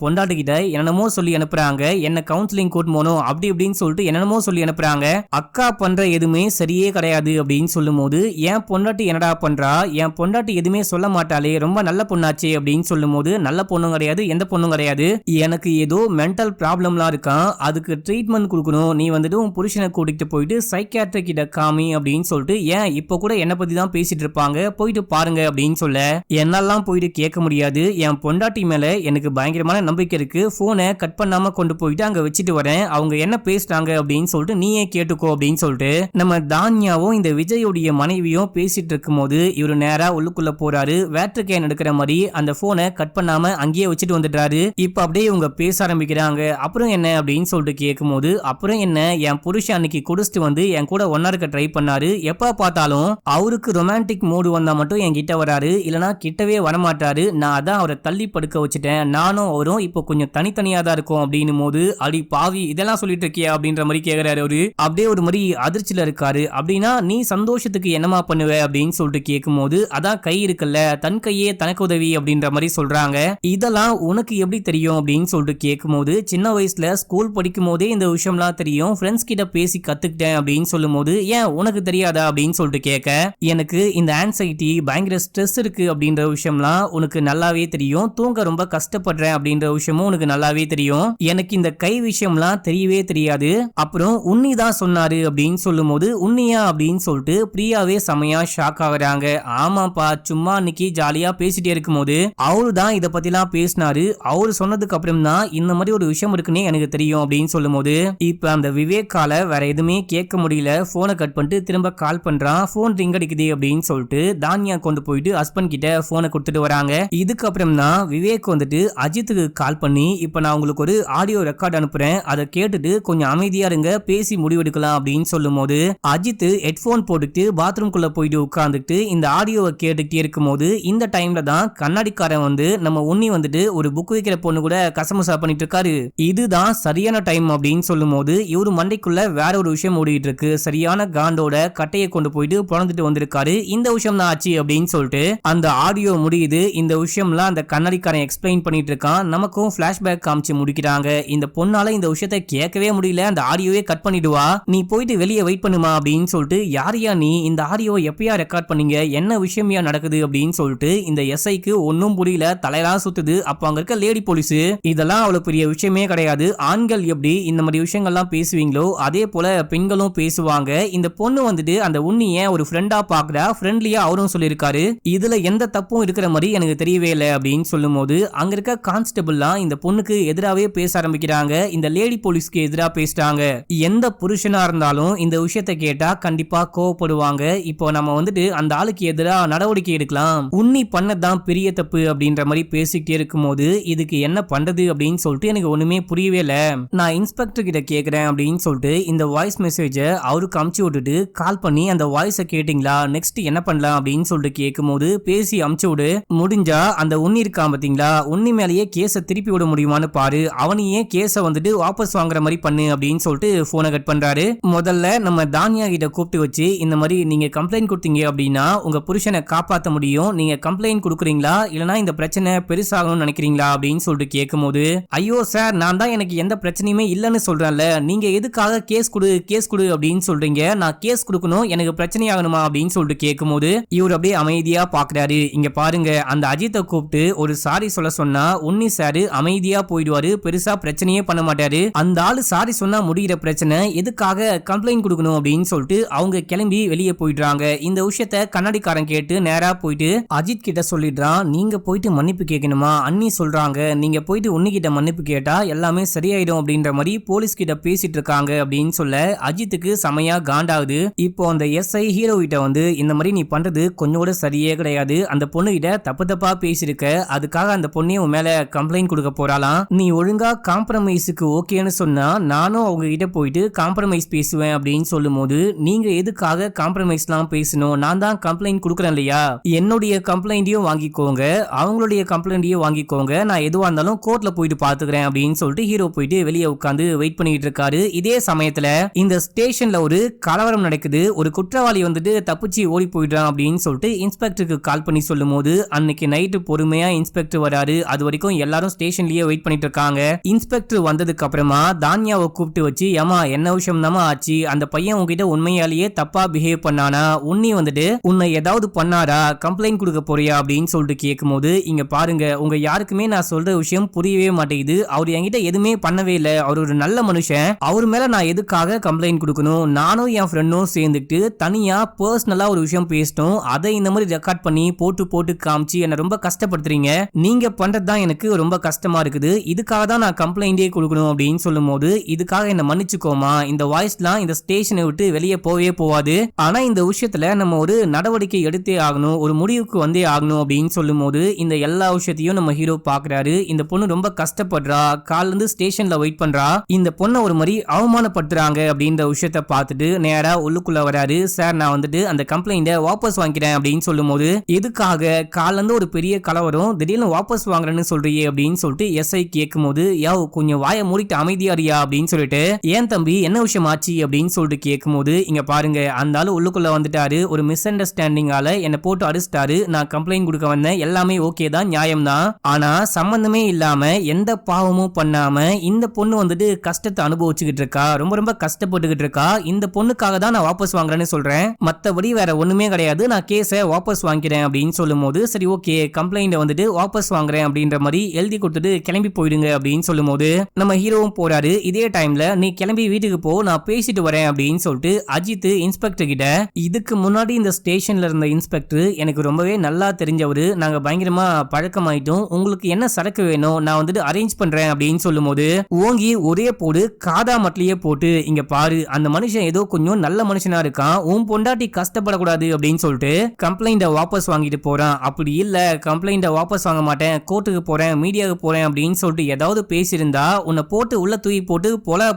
பொண்டாட்டி கிட்ட என்னென்னமோ சொல்லி அனுப்புறாங்க, என்ன கவுன்சிலிங் கூட்டு போனோம் அப்படி இப்படின்னு சொல்லிட்டு என்னென்னமோ சொல்லி அனுப்புறாங்க, அக்கா பண்ற எதுவுமே சரியே கிடையாது அப்படின்னு சொல்லும் போது, என் பொண்டாட்டி என்னடா பண்றா, என் பொண்டாட்டி எதுவுமே சொல்ல மாட்டாளே, ரொம்ப நல்ல பொண்ணாச்சே அப்படின்னு சொல்லும் போது, நல்ல பொண்ணும் கிடையாது எந்த பொண்ணும் கிடையாது, எனக்கு ஏதோ மென்டல் ப்ராப்ளம்லாம் இருக்கான், அதுக்கு ட்ரீட்மெண்ட் கொடுக்கணும், நீ வந்துட்டு உன் புருஷனை கூட்டிட்டு கூட்டிட்டு போயிட்டு சைக்கியாட்ரிக் கிட்ட காமி அப்படின்னு சொல்லிட்டு, ஏன் இப்ப கூட என்ன பத்தி தான் பேசிட்டு இருப்பாங்க, போயிட்டு பாருங்க அப்படின்னு சொல்ல, என்னெல்லாம் போயிட்டு கேட்க முடியாது, என் பொண்டாட்டி மேல எனக்கு பயங்கரமான நம்பிக்கை இருக்கு, போனை கட் பண்ணாம கொண்டு போயிட்டு அங்க வச்சுட்டு வரேன், அவங்க என்ன பேசுறாங்க அப்படின்னு சொல்லிட்டு நீயே கேட்டுக்கோ அப்படின்னு சொல்லிட்டு நம்ம தான்யாவும் இந்த விஜயோடைய மனைவியும் பேசிட்டு இருக்கும் போது இவரு நேரா உள்ளுக்குள்ள போறாரு. வேட்டர் கேன் எடுக்கிற மாதிரி அந்த போனை கட் பண்ணாம அங்கேயே வச்சுட்டு வந்துட்டாரு. இப்ப அப்படியே இவங்க பேச ஆரம்பிக்கிறாங்க. அப்புறம் என்ன அப்படின்னு சொல்லிட்டு கேட்கும் போது, அப்புறம் என்ன, என் புருஷன் அன்னைக்கு குடிச்சிட்டு வந்து என் கூட ஒன்னா இருக்க ட்ரை பண்ணாரு, எப்ப பார்த்தாலும் அவருக்கு ரொமான்டிக் மூடு வந்தா மட்டும் என் கிட்ட வராரு, இல்லனா கிட்டவே வரமாட்டாரு, நான் அதான் அவரை தள்ளி படுக்க வச்சுட்டேன், நானும் அவரும் இப்போ கொஞ்சம் தனித்தனியா தான் இருக்கும் அப்படின்னும் போது, அடி பாவி இதெல்லாம் சொல்லிட்டு இருக்கியா அப்படின்ற மாதிரி கேக்குறாரு அவரு. அப்படியே ஒரு மாதிரி அதிர்ச்சியில இருக்காரு. அப்படின்னா நீ சந்தோஷத்துக்கு என்னமா பண்ணுவ அப்படின்னு சொல்லிட்டு கேட்கும் போது, அதான் கை இருக்குல்ல, தன் கையே தனக்கு உதவி அப்படின்ற மாதிரி சொல்றாங்க. இதெல்லாம் உனக்கு எப்படி தெரியும் அப்படின்னு சொல்லிட்டு கேட்கும் போது, சின்ன வயசுல ஸ்கூல் படிக்கும் போதே இந்த விஷயம்லாம் தெரியும், ஃப்ரெண்ட்ஸ் கிட்ட பேசி கத்துக்கிட்டேன் அப்படின்னு சொல்லும் போது, ஏன் உனக்கு தெரியாதா அப்படின்னு சொல்லிட்டு கேட்க, எனக்கு இந்த ஆன்சைட்டி பயங்கர ஸ்ட்ரெஸ் இருக்கு அப்படின்ற விஷயம்லாம் உனக்கு நல்லாவே தெரியும், தூங்க ரொம்ப கஷ்டப்படுறேன் அப்படின்ற விஷயமும் உனக்கு நல்லாவே தெரியும், எனக்கு இந்த கை விஷயம்லாம் தெரியவே தெரியாது, அப்புறம் உன்னி தான் சொன்னாரு அப்படின்னு சொல்லும் போது, உன்னியா அப்படின்னு சொல்லிட்டு பிரியாவே செமையா ஷாக் ஆகுறாங்க. ஆமாப்பா, சும்மா அன்னைக்கு ஜாலியா பேசிட்டே இருக்கும் போது அவரு தான் இத பத்திலாம் பேசினாரு, அவரு சொன்னதுக்கு அப்புறம் தான் இந்த மாதிரி ஒரு விஷயம் இருக்குன்னே எனக்கு தெரியும் அப்படின்னு சொல்லும் போது, இப்ப அந்த விவேக்கால வேற எதுவுமே கேட்க முடியல, போனை கட் பண்ணிட்டு திரும்ப கால் பண்றான், போன் ரிங் அடிக்குது அப்படின்னு சொல்லிட்டு தான்யா கொண்டு போயிட்டு ஹஸ்பண்ட் கிட்ட போனை கொடுத்துட்டு வராங்க. இதுக்கப்புறம் தான் விவேக் வந்துட்டு அஜித்துக்கு கால் பண்ணி, இப்ப நான் உங்களுக்கு ஒரு ஆடியோ ரெக்கார்ட் அனுப்புறேன், அதை கேட்டுட்டு கொஞ்சம் அமைதியா இருங்க, பேசி முடிவெடுக்கலாம் அப்படின்னு சொல்லும் போது, அஜித் ஹெட்போன் போட்டுட்டு பாத்ரூம்குள்ள போயிட்டு உட்கார்ந்துட்டு இந்த ஆடியோவை கேட்டுக்கிட்டே இருக்கும் போது, இந்த டைம்ல தான் கண்ணாடிக்காரன் வந்து நம்ம உன்னி வந்துட்டு ஒரு புக் வைக்கிற பொண்ணு கூட கசமுசா பண்ணிட்டு இருக்காரு, இதுதான் சரியான டைம் அப்படின்னு சொல்லும் போது இவரு மண்டைக்குள்ள வேற ஒரு விஷயம் ஓடிட்டு இருக்கு, சரியான காண்டோட கட்டையை கொண்டு போயிட்டு பிறந்துட்டு வந்திருக்காரு, இந்த விஷயம் தான் ஆச்சு அப்படின்னு சொல்லிட்டு அந்த ஆடியோ முடியுது. இந்த விஷயம்லாம் அந்த கண்ணாடிக்காரன் எக்ஸ்பிளைன் பண்ணிட்டு இருக்கான். நமக்கும் பிளாஷ்பேக் காமிச்சு முடிக்கிறாங்க. இந்த பொண்ணால இந்த விஷயத்தை கேட்கவே முடியல, அந்த ஆடியோவே கட் பண்ணிடுவா, நீ போயிட்டு வெளியே வெயிட் பண்ணுமா அப்படின்னு சொல்லிட்டு, யாரையா நீ, இந்த ஆடியோ எப்பயா ரெக்கார்ட் பண்ணீங்க, என்ன விஷயம்யா நடக்குது அப்படின்னு சொல்லிட்டு இந்த எஸ்ஐக்கு ஒன்னும் புரியல, தலையெல்லாம் சுத்துது. அப்ப அங்க இருக்க லேடி போலீஸ், இதெல்லாம் அவ்வளவு பெரிய விஷயமே கிடையாது, ஆண்கள் எப்படி இந்த மாதிரி விஷயங்கள்லாம் பேசுவீங்களோ அதே போல பெண்களும் பேசுவாங்க, இந்த பொண்ணு வந்துட்டு அந்த உன்னிய ஒரு ஃப்ரெண்டா பாக்குறா, ஃப்ரெண்ட்லியா அவரும் சொல்லியிருக்காரு, இதுல எந்த தப்பும் இருக்கிற மாதிரி எனக்கு தெரியவே இல்லை அப்படின்னு சொல்லும் போது, அங்க இருக்க கான்ஸ்டபிள்லாம் இந்த பொண்ணுக்கு எதிராகவே பேச ஆரம்பிக்கிறாங்க, இந்த லேடி போலீஸ்க்கு எதிராக பேசிட்டாங்க, எந்த புருஷனா இருந்தாலும் இந்த விஷயத்தை கேட்டா கண்டிப்பா கோவப்படுவாங்க, இப்போ நம்ம வந்துட்டு அந்த ஆளுக்கு எதிராக நடவடிக்கை எடுக்கலாம், உன்னி பண்ணதான் பெரிய தப்பு அப்படின்ற மாதிரி பேசிக்கிட்டே இருக்கும் போது, இதுக்கு என்ன பண்றது அப்படின்னு சொல்லிட்டு எனக்கு ஒண்ணுமே புரியவே இல்லை, நான் இன்ஸ்பெக்டர் கிட்ட கேக்குறேன் அப்படின்னு சொல்லிட்டு இந்த வாய்ஸ் மெசேஜை அவருக்கு அமுச்சு விட்டுட்டு கால் பண்ணி, அந்த வாய்ஸை கேட்டீங்களா, நெக்ஸ்ட் என்ன பண்ணலாம் அப்படின்னு சொல்லிட்டு கேட்கும் போது, பேசி அமுச்சு விடு, முடிஞ்சா அந்த உன்னி இருக்கான் பாத்தீங்களா, உன்னி மேலேயே கேஸை திருப்பி விட முடியுமான்னு பாரு, அவனையே கேஸை வந்துட்டு வாபஸ் வாங்குற மாதிரி பண்ணு அப்படின்னு சொல்லிட்டு போனை கட் பண்றாரு. முதல்ல நம்ம தான்யா கிட்ட கூப்பிட்டு வச்சு, இந்த மாதிரி நீங்க கம்ப்ளைண்ட் கொடுத்தீங்க அப்படின்னா உங்க புருஷனை காப்பாற்ற முடியும், நீங்க கம்ப்ளைண்ட் கொடுக்குறீங்களா இல்லனா இந்த பிரச்சனை பெருசாகணும்னு நினைக்கிறீங்களா அப்படின்னு சொல்லிட்டு கேட்கும் போது, ஐயோ சார், நான் தான் எனக்கு எந்த பிரச்சனையுமே இல்லைன்னு சொல்றேன்ல, நீங்க எதுக்காக கேஸ் கொடு அப்படின்னு சொல்றீங்க, நான் கேஸ் கொடுக்கணும், எனக்கு பிரச்சனை ஆகணுமா அப்படின்னு சொல்லிட்டு கேட்கும் போது இவர் அப்படியே அமைதியா பாக்குறாரு. இங்க பாருங்க, அந்த அஜித்தை கூப்பிட்டு ஒரு சாரி சொல்ல சொன்னா உன்னி சார் அமைதியா போயிடுவாரு, பெருசா பிரச்சனையே பண்ண மாட்டாரு, அந்த ஆளு சாரி சொன்னா முடிகிற பிரச்சனை எதுக்காக கம்ப்ளைண்ட் கொடுக்கணும் அப்படின்னு சொல்லிட்டு அவங்க கிளம்பி வெளியே போயிடுறாங்க. இந்த விஷயத்த கண்ணாடிக்காரன் கேட்டு நேரா போயிட்டு அஜித் கிட்ட சொல்லிடுறான், நீங்க போயிட்டு மன்னிப்பு கேட்கணுமா, அண்ணி சொல்றாங்க நீங்க போயிட்டு உன்னி கிட்ட மன்னிப்பு கேட்டா எல்லாமே சரியாயிடும் அப்படின்ற மாதிரி போலீஸ் கிட்ட பேசிட்டு இருக்காங்க அப்படின்னு சொல்ல அஜித்துக்கு செமையா காண்டாகுது. இப்போ அந்த எஸ்ஐ ஹீரோ கிட்ட வந்து, இந்த மாதிரி நீ பண்றது கொஞ்சம் கூட சரியே கிடையாது, அந்த பொண்ணு கிட்ட தப்பா பேசிருக்க, அதுக்காக அந்த பொண்ணே உன் மேல கம்ப்ளைண்ட் கொடுக்க போறாளாம், நீ ஒழுங்கா காம்ப்ரமைஸுக்கு ஓகேன்னு சொன்னா நானும் அவங்க கிட்ட போயிட்டு காம்ப்ரமைஸ் பேசுவேன் அப்படின்னு சொல்லும் போது, நீங்க எதுக்காக காம்ப்ரமைஸ்லாம் பேசணும், நான் தான் கம்ப்ளைண்ட் கொடுக்குறேன் இல்லையா, என்னுடைய கம்ப்ளைண்ட்டையும் வாங்கிக்கோங்க அவங்களுடைய கம்ப்ளைண்ட்டையும் வாங்கிக்கோங்க, நான் எதுவா இருந்தாலும் கோர்ட்ல போயிட்டு பாத்துக்கிறேன் அப்படின்னு சொல்லிட்டு ஹீரோ போயிட்டு வெளியே உட்காந்து வெயிட் பண்ணிட்டு இருக்காரு. இதே சமயத்துல இந்த ஸ்டேஷன்ல ஒரு கலவரம் நடக்குது, ஒரு குற்றவாளி வந்துட்டு தப்பிச்சு ஓடி போயிடுறான் அப்படின்னு சொல்லிட்டு இன்ஸ்பெக்டருக்கு கால் பண்ணி சொல்லும் போது, அன்னைக்கு நைட்டு பொறுமையா இன்ஸ்பெக்டர் வராரு, அது வரைக்கும் எல்லாரும் ஸ்டேஷன்லயே வெயிட் பண்ணிட்டு இருக்காங்க. இன்ஸ்பெக்டர் வந்ததுக்கு அப்புறமா தான்யாவை கூப்பிட்டு வச்சு, ஏமா என்ன விஷயம் தாமா ஆச்சு, அந்த பையன் உங்ககிட்ட உண்மையாலேயே தப்பா பிஹேவ் பண்ணானா, உன்னி வந்துட்டு உன்னை ஏதாவது பண்ணாரா, கம்ப்ளைண்ட் கொடுக்க போறியா அப்படின்னு சொல்லிட்டு கேட்கும் போது, இங்க பாருங்க உங்க யாருக்குமே நான் சொல்ற விஷயம் புரியவே மாட்டேங்குது, அவர் என்கிட்ட எதுவுமே பண்ணவே இல்லை, அவர் ஒரு நல்ல மனுஷன், அவர் மேல நான் எதுக்காக கம்ப்ளைண்ட் கொடுக்கணும், நானும் என் ஃப்ரெண்டும் சேர்ந்துட்டு தனியா பர்சனலா ஒரு விஷயம் பேசிட்டோம், அதை இந்த மாதிரி ரெக்கார்ட் பண்ணி போட்டு போட்டு காமிச்சு என்ன ரொம்ப கஷ்டப்படுத்துறீங்க, நீங்க பண்றதுதான் எனக்கு ரொம்ப கஷ்டமா இருக்குது, இதுக்காக தான் நான் கம்ப்ளைண்டே கொடுக்கணும் அப்படின்னு சொல்லும் போது இதுக்காக என்ன மன்னிச்சுக்கோமா, இந்த வாய்ஸ்லாம் இந்த ஸ்டேஷனை விட்டு வெளியே போவே போவாது, ஆனா இந்த விஷயத்துல நம்ம ஒரு நடவடிக்கை எடுத்தே ஆகணும், ஒரு முடிவுக்கு வந்தே ஆகணும் அப்படின்னு சொல்லும் போது இந்த எல்லா விஷயத்தையும் நம்ம ஹீரோ பாக்குறாரு. இந்த பொண்ணு ரொம்ப கஷ்டப்படுறா, கால்ல இருந்து ஸ்டேஷன்ல வெயிட் பண்றா, இந்த பொண்ணை ஒரு மாதிரி அவமானப்படுத்துறாங்க அப்படின்ற விஷயத்த பார்த்துட்டு நேரா உள்ளுக்குள்ள வராரு. சார் நான் வந்துட்டு அந்த கம்ப்ளைண்ட வாபஸ் வாங்கிக்கிறேன் அப்படின்னு சொல்லும் போது எதுக்காக, கால்ல இருந்து ஒரு பெரிய கலவரம், திடீர்னு வாபஸ் வாங்குறேன்னு சொல்றியே அப்படின்னு சொல்லிட்டு எஸ்ஐ கேட்கும் போது யாவ் கொஞ்சம் வாயை மூடிட்டு அமைதியாரியா அப்படின்னு சொல்லிட்டு ஏன் தம்பி என்ன விஷயம் ஆச்சு அப்படின்னு சொல்லிட்டு கேட்கும் போது இங்க பாருங்க அந்த ஆளு உள்ளுக்குள்ள வந்துட்டாரு, ஒரு மிஸ் அண்டர்ஸ்டாண்டிங்கால என்ன போட்டு அடிச்சிட்டாரு, நான் கம்ப்ளைண்ட் கொடுக்க வந்தேன், எல்லாமே ஓகே தான், நியாயம் தான், ஆனா சம்பந்தமே இல்லாம எந்த பாவமும் பண்ணாம இந்த பொண்ணு வந்துட்டு கஷ்டத்தை அனுபவிச்சுக்கிட்டு இருக்கா, ரொம்ப ரொம்ப கஷ்டப்பட்டுக்கிட்டு இருக்கா, இந்த பொண்ணுக்காக தான் நான் வாபஸ் வாங்குறேன்னு சொல்றேன், மத்தபடி வேற ஒண்ணுமே கிடையாது, நான் கேஸை வாபஸ் வாங்கிக்கிறேன் அப்படின்னு சொல்லும் போது சரி ஓகே கம்ப்ளைண்ட வந்துட்டு வாபஸ் வாங்குறேன் அப்படின்ற மாதிரி எழுதி கொடுத்துட்டு கிளம்பி போயிடுங்க அப்படின்னு சொல்லும் போது நம்ம ஹீரோவும் போறாரு. இதே டைம்ல நீ கிளம்பி வீட்டுக்கு போ, நான் பேசிட்டு வரேன் அப்படின்னு சொல்லிட்டு அஜித் இன்ஸ்பெக்டர் கிட்ட, இதுக்கு முன்னாடி இந்த ஸ்டேஷன்ல இருந்த இன்ஸ்பெக்டர் எனக்கு ரொம்பவே நல்லா தெரிஞ்சவரு, நாங்க பயங்கரமா பழக்கமாயிட்டோம், உங்களுக்கு என்ன சரக்கு வேணும் நான் வந்துட்டு அரேஞ்ச் பண்றேன் அப்படின்னு சொல்லும் போது ஓங்கி ஒரே போடு காதா மட்டிலேயே போட்டு, இங்க பாரு அந்த மனுஷன் ஏதோ கொஞ்சம் நல்ல மனுஷனா இருக்கான், உன் பொண்டாட்டி கஷ்டப்படக்கூடாது அப்படின்னு சொல்லிட்டு கம்ப்ளைண்ட வாபஸ் வாங்கிட்டு போறான், அப்படி இல்ல கம்ப்ளைண்ட வாபஸ் வாங்க மாட்டேன், கோர்ட்டுக்கு போறேன், மீடியாவுக்கு போறேன் அப்படின்னு சொல்லிட்டு ஏதாவது பேசியிருந்தா உன்னை போட்டு உள்ள தூக்கி போட்டு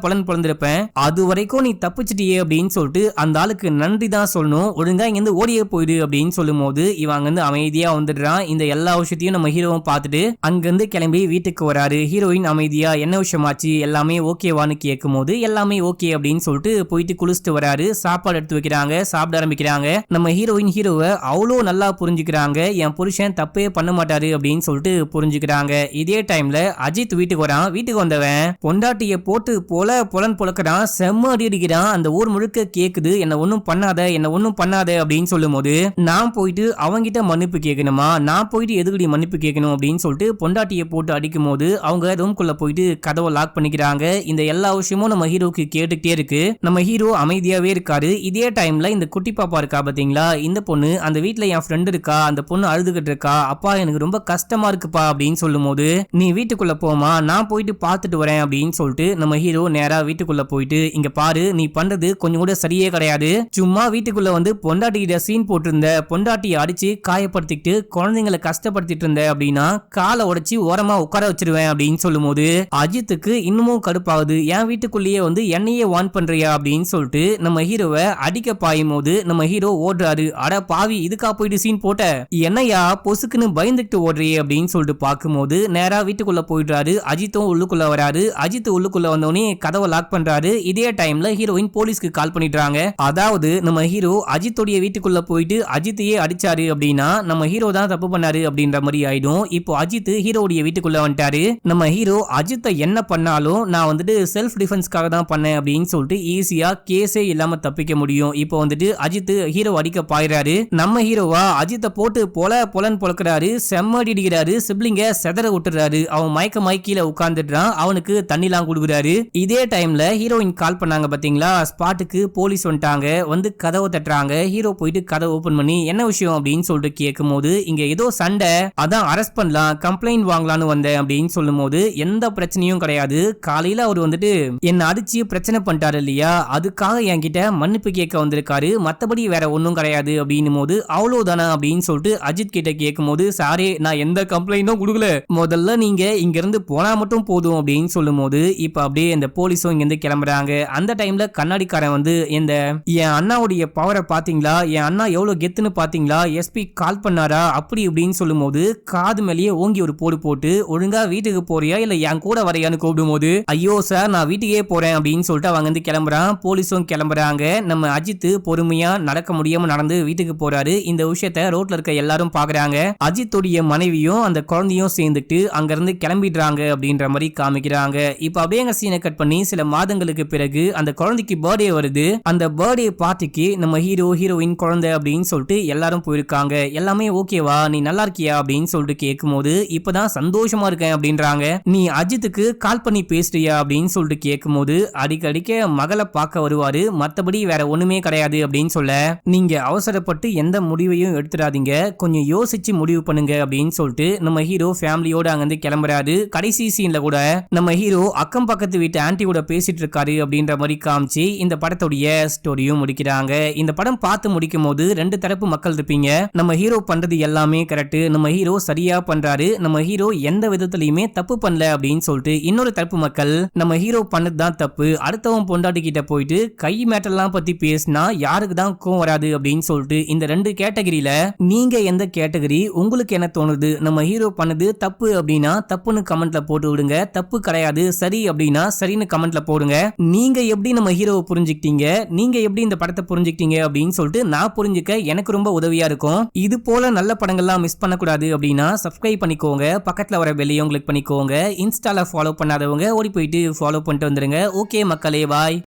பலன் பொழந்திருப்பேன், அது வரைக்கும் நீ தப்பிச்சிட்டியே அப்படின்னு சொல்லிட்டு அந்த ஆளுக்கு நன்றி தான் சொல்லணும், ஒழுங்கா இங்கிருந்து ஓடியே போயிடு அப்படின்னு சொல்லும் போது இவன் அங்கிருந்து அமைதியா வந்துடுறான். இந்த எல்லா விஷயத்தையும் நம்ம ஹீரோவும் பார்த்துட்டு அங்கிருந்து கிளம்பி வீட்டுக்கு வராரு. ஹீரோயின் அமைதியா என்ன விஷயமாச்சு, எல்லாமே ஓகேவான்னு கேட்கும் போது எல்லாமே ஓகே அப்படின்னு சொல்லிட்டு போயிட்டு குளிச்சுட்டு வராரு. சாப்பாடு எடுத்து வைக்கிறாங்க, சாப்பிட ஆரம்பிக்கிறாங்க. நம்ம ஹீரோயின் ஹீரோவை அவ்வளோ நல்லா புரிஞ்சுக்கிறாங்க, என் புருஷன் தப்பே பண்ண மாட்டாரு அப்படின்னு சொல்லிட்டு புரிஞ்சுக்கிறாங்க. இதே டைம்ல அஜித் வீட்டுக்கு வரான். வீட்டுக்கு வந்தவன் பொண்டாட்டிய போட்டு பொலன் பொழக்கிறான், செம்ம அடி அடிக்கிறான், அந்த ஊர் முழுக்க கேக்குது, என்ன ஒண்ணும் பண்ணாத அப்படின்னு சொல்லும் போது நான் போயிட்டு அவங்கிட்ட மன்னிப்பு கேட்கணுமா, நான் போயிட்டு எதுக்கடி மன்னிப்பு கேட்கணும் அப்படின்னு சொல்லிட்டு பொண்டாட்டிய போட்டு அடிக்கும் போது அவங்க ரூம்குள்ள போயிட்டு கதவை லாக் பண்ணிக்கிறாங்க. இந்த எல்லா விஷயமும் நம்ம ஹீரோக்கு கேட்டுக்கிட்டே இருக்கு. நம்ம ஹீரோ அமைதியாவே இருக்காரு. இதே டைம்ல இந்த குட்டி பாப்பா இருக்கா பாத்தீங்களா, இந்த பொண்ணு அந்த வீட்டுல என் ஃப்ரெண்ட் இருக்கா, அந்த பொண்ணு அழுதுகிட்டு இருக்கா, அப்பா எனக்கு ரொம்ப கஷ்டமா இருக்குப்பா அப்படின்னு சொல்லும் போது நீ வீட்டுக்குள்ள போமா, நான் போயிட்டு பார்த்துட்டு வரேன் அப்படின்னு சொல்லிட்டு நம்ம ஹீரோ நேரா வீட்டுக்குள்ள போயிட்டு இங்க பாரு நீ பண்றது கொஞ்சம் கூட சரியே கிடையாது, சும்மா வீட்டுக்குள்ள வந்து பொண்டாட்டிகிட்ட சீன் போட்டிருந்த, பொண்டாட்டியை அடிச்சு காயப்படுத்திட்டு குழந்தைங்களை கஷ்டப்படுத்திட்டு இருந்த அப்படின்னா காலை உடைச்சு ஓரமா உட்கார வச்சிருவேன் அப்படின்னு சொல்லும் போது அஜித்துக்கு இன்னமும் கடுப்பாகுது, என் வீட்டுக்குள்ளேயே வந்து என்னையே வான் பண்றியா அப்படின்னு சொல்லிட்டு நம்ம ஹீரோவை அடிக்க பாயும் போது நம்ம ஹீரோ ஓடுறாரு. அட பாவி இதுக்கா போயிட்டு சீன் போட்ட, என்னையா பொசுக்குன்னு பயந்துட்டு ஓடுறியே அப்படின்னு சொல்லிட்டு பார்க்கும்போது நேரா வீட்டுக்குள்ள போயிடுறாரு. அஜித்தும் உள்ளுக்குள்ள வராரு. அஜித் உள்ளுக்குள்ள வந்தோடனே கதவை லாக் பண்றாரு. இதே டைம்ல ஹீரோயின் போலீஸ்க்கு கால் பண்ணிடுறாங்க. அதாவது நம்ம ஹீரோ அஜித்தோடைய வீட்டுக்குள்ள போயிட்டு அஜித்தையே அடிச்சாரு அப்படின்னா நம்ம ஹீரோ தான் தப்பு பண்ணாரு அப்படின்ற மாதிரி ஆயிடும். இப்போ அஜித் ஹீரோடைய வீட்டுக்குள்ள வந்துட்டாரு. நம்ம ஹீரோ அஜித்தை என்ன பண்ணாலும் நான் வந்துட்டு செல்ஃப் டிஃபென்ஸ்க்காக தான் பண்ணேன் அப்படின்னு சொல்லிட்டு ஈஸியா கேஸே இல்லாம தப்பிக்க முடியும். இப்போ வந்துட்டு அஜித் ஹீரோ அடிக்க பாயிறாரு. நம்ம ஹீரோவா அஜித்தை போட்டு பொலன் பொழக்கிறாரு, செம்மடி அடிக்கிறாரு, சிப்ளிங்க செதற விட்டுறாரு, அவன் மயக்க கீழ உட்கார்ந்துடுறான், அவனுக்கு தண்ணிலாம் கொடுக்குறாரு. இதே டைம்ல ஹீரோயின் கால் பண்ணாங்க பாத்தீங்களா, ஸ்பாட்டுக்கு போலீஸ் வந்துட்டாங்க. வந்து கதவை தட்டுறாங்க. ஹீரோ போயிட்டு கதவை ஓபன் பண்ணி என்ன விஷயம் அப்படின்னு சொல்லிட்டு கேட்கும் போது இங்க ஏதோ சண்டை, அதான் அரெஸ்ட் பண்ணலாம், கம்ப்ளைண்ட் வாங்கலான்னு வந்தேன் அப்படின்னு சொல்லும் போது எந்த பிரச்சனையும் கிடையாது, காலையில அவர் வந்துட்டு என்ன அடிச்சு பிரச்சனை பண்ணிட்டாரு இல்லையா, அதுக்காக என்கிட்ட மன்னிப்பு கேட்க வந்திருக்காரு, மத்தபடி வேற ஒன்னும் கிடையாது அப்படின்னும் போது அவ்வளவுதானா அப்படின்னு சொல்லிட்டு அஜித் கிட்ட கேட்கும் போது சாரே நான் எந்த கம்ப்ளைண்டும் கொடுக்கல, முதல்ல நீங்க இங்க இருந்து போனா மட்டும் போதும் அப்படின்னு சொல்லும் போது இப்ப அப்படியே இந்த போலீஸும் இங்க இருந்து கிளம்புறாங்க. அந்த டைம்ல கண்ணாடிக்காரன் வந்து இந்த என் அண்ணாவுடைய பவரை பாத்தீங்களா, என் அண்ணா எவ்வளவு கெத்துன்னு பாத்தீங்களா, எஸ்பி கால் பண்ணாரா அப்படி இப்படின்னு சொல்லும் போது காது மேலேயே ஓங்கி ஒரு போடு போட்டு ஒழுங்கா வீட்டுக்கு போறியா இல்ல என் கூட வரையான்னு கூப்பிடும் போது ஐயோ சார் நான் வீட்டுக்கே போறேன் அப்படின்னு சொல்லிட்டு அவங்க வந்து கிளம்புறான். போலீஸும் கிளம்புறாங்க. நம்ம அஜித் பொறுமையா நடக்க முடியாம நடந்து வீட்டுக்கு போறாரு. இந்த விஷயத்த ரோட்ல இருக்க எல்லாரும் பாக்குறாங்க. அஜித்துடைய மனைவியும் அந்த குழந்தையும் சேர்ந்துட்டு அங்க இருந்து கிளம்பிடுறாங்க அப்படின்ற மாதிரி காமிக்கிறாங்க. இப்ப அப்படியே சீனை கட் பண்ணி சில மாதங்களுக்கு பிறகு அந்த குழந்தைக்கு பர்த்டே வருது. அந்த பர்த்டே பார்ட்டிக்கு நம்ம ஹீரோ ஹீரோயின் குழந்தை அப்படின்னு சொல்லிட்டு எல்லாரும் போயிருக்காங்க. எல்லாமே ஓகேவா, நீ நல்லா இருக்கியா அப்படின்னு சொல்லிட்டு கேட்கும் போது இப்பதான் சந்தோஷமா இருக்கேன் அப்படின்றாங்க. நீ அஜித்துக்கு கால் பண்ணி பேசுறியா அப்படின்னு சொல்லிட்டு கேட்கும் போது அடிக்கடிக்க மகளை பார்க்க வருவாரு, மத்தபடி வேற ஒண்ணுமே கிடையாது அப்படின்னு சொல்ல, நீங்க அவசரப்பட்டு எந்த முடிவையும் எடுத்துடாதீங்க, கொஞ்சம் யோசிச்சு முடிவு பண்ணுங்க அப்படின்னு சொல்லிட்டு நம்ம ஹீரோ ஃபேமிலியோட அங்கிருந்து கிளம்புறாரு. கடைசி சீன்ல கூட நம்ம ஹீரோ அக்கம் பக்கத்து வீட்டு ஆன்டி கூட பேசிட்டு இருக்காரு அப்படின்ற மாதிரி காமிச்சு இந்த படத்துடைய ஸ்டோரியும் முடிக்கிறாங்க. இந்த படம் பார்த்து முடிக்கும் போது ரெண்டு தரப்பு மக்கள் இருப்பீங்க. நம்ம ஹீரோ பண்றது எல்லாமே கரெக்ட், நம்ம ஹீரோ சரியா பண்றாரு, நம்ம ஹீரோ எந்த விதத்திலயுமே தப்பு பண்ணல அப்படின்னு சொல்லிட்டு இன்னொரு தரப்பு மக்கள் நம்ம ஹீரோ பண்ணதுதான் தப்பு, அடுத்தவன் பொண்டாட்டி கிட்ட போயிட்டு கை மேட்டெல்லாம் பத்தி பேசினா யாருக்கு தான் கோவம் வராது அப்படின்னு சொல்லிட்டு இந்த ரெண்டு கேட்டகரியில நீங்க எந்த கேட்டகரி, உங்களுக்கு என்ன தோணுது? நம்ம ஹீரோ பண்ணது தப்பு அப்படின்னா தப்புன்னு கமெண்ட்ல போட்டு விடுங்க, தப்பு கிடையாது சரி அப்படின்னா சரின்னு கமெண்ட்ல போடுங்க. நீங்க எப்படி நம்ம ஹீரோவை புரிஞ்சுக்கிட்டீங்க, நீங்க எப்படி இந்த படத்தை புரிஞ்சுக்கிட்டீங்க அப்படின்னு சொல்லிட்டு நான் புரிஞ்சுக்க எனக்கு ரொம்ப உதவியா இருக்கும். இது போல நல்ல படங்கள்லாம் மிஸ் பண்ணக்கூடாது அப்படின்னா சப்ஸ்கிரைப் பண்ணிக்கோங்க, பக்கத்துல வர பெல்லையும் கிளிக் பண்ணிக்கோங்க. இன்ஸ்டால ஃபாலோ பண்ணாதவங்க ஓடி போயிட்டு ஃபாலோ பண்ணிட்டு வந்துருங்க. ஓகே மக்களே, பாய்.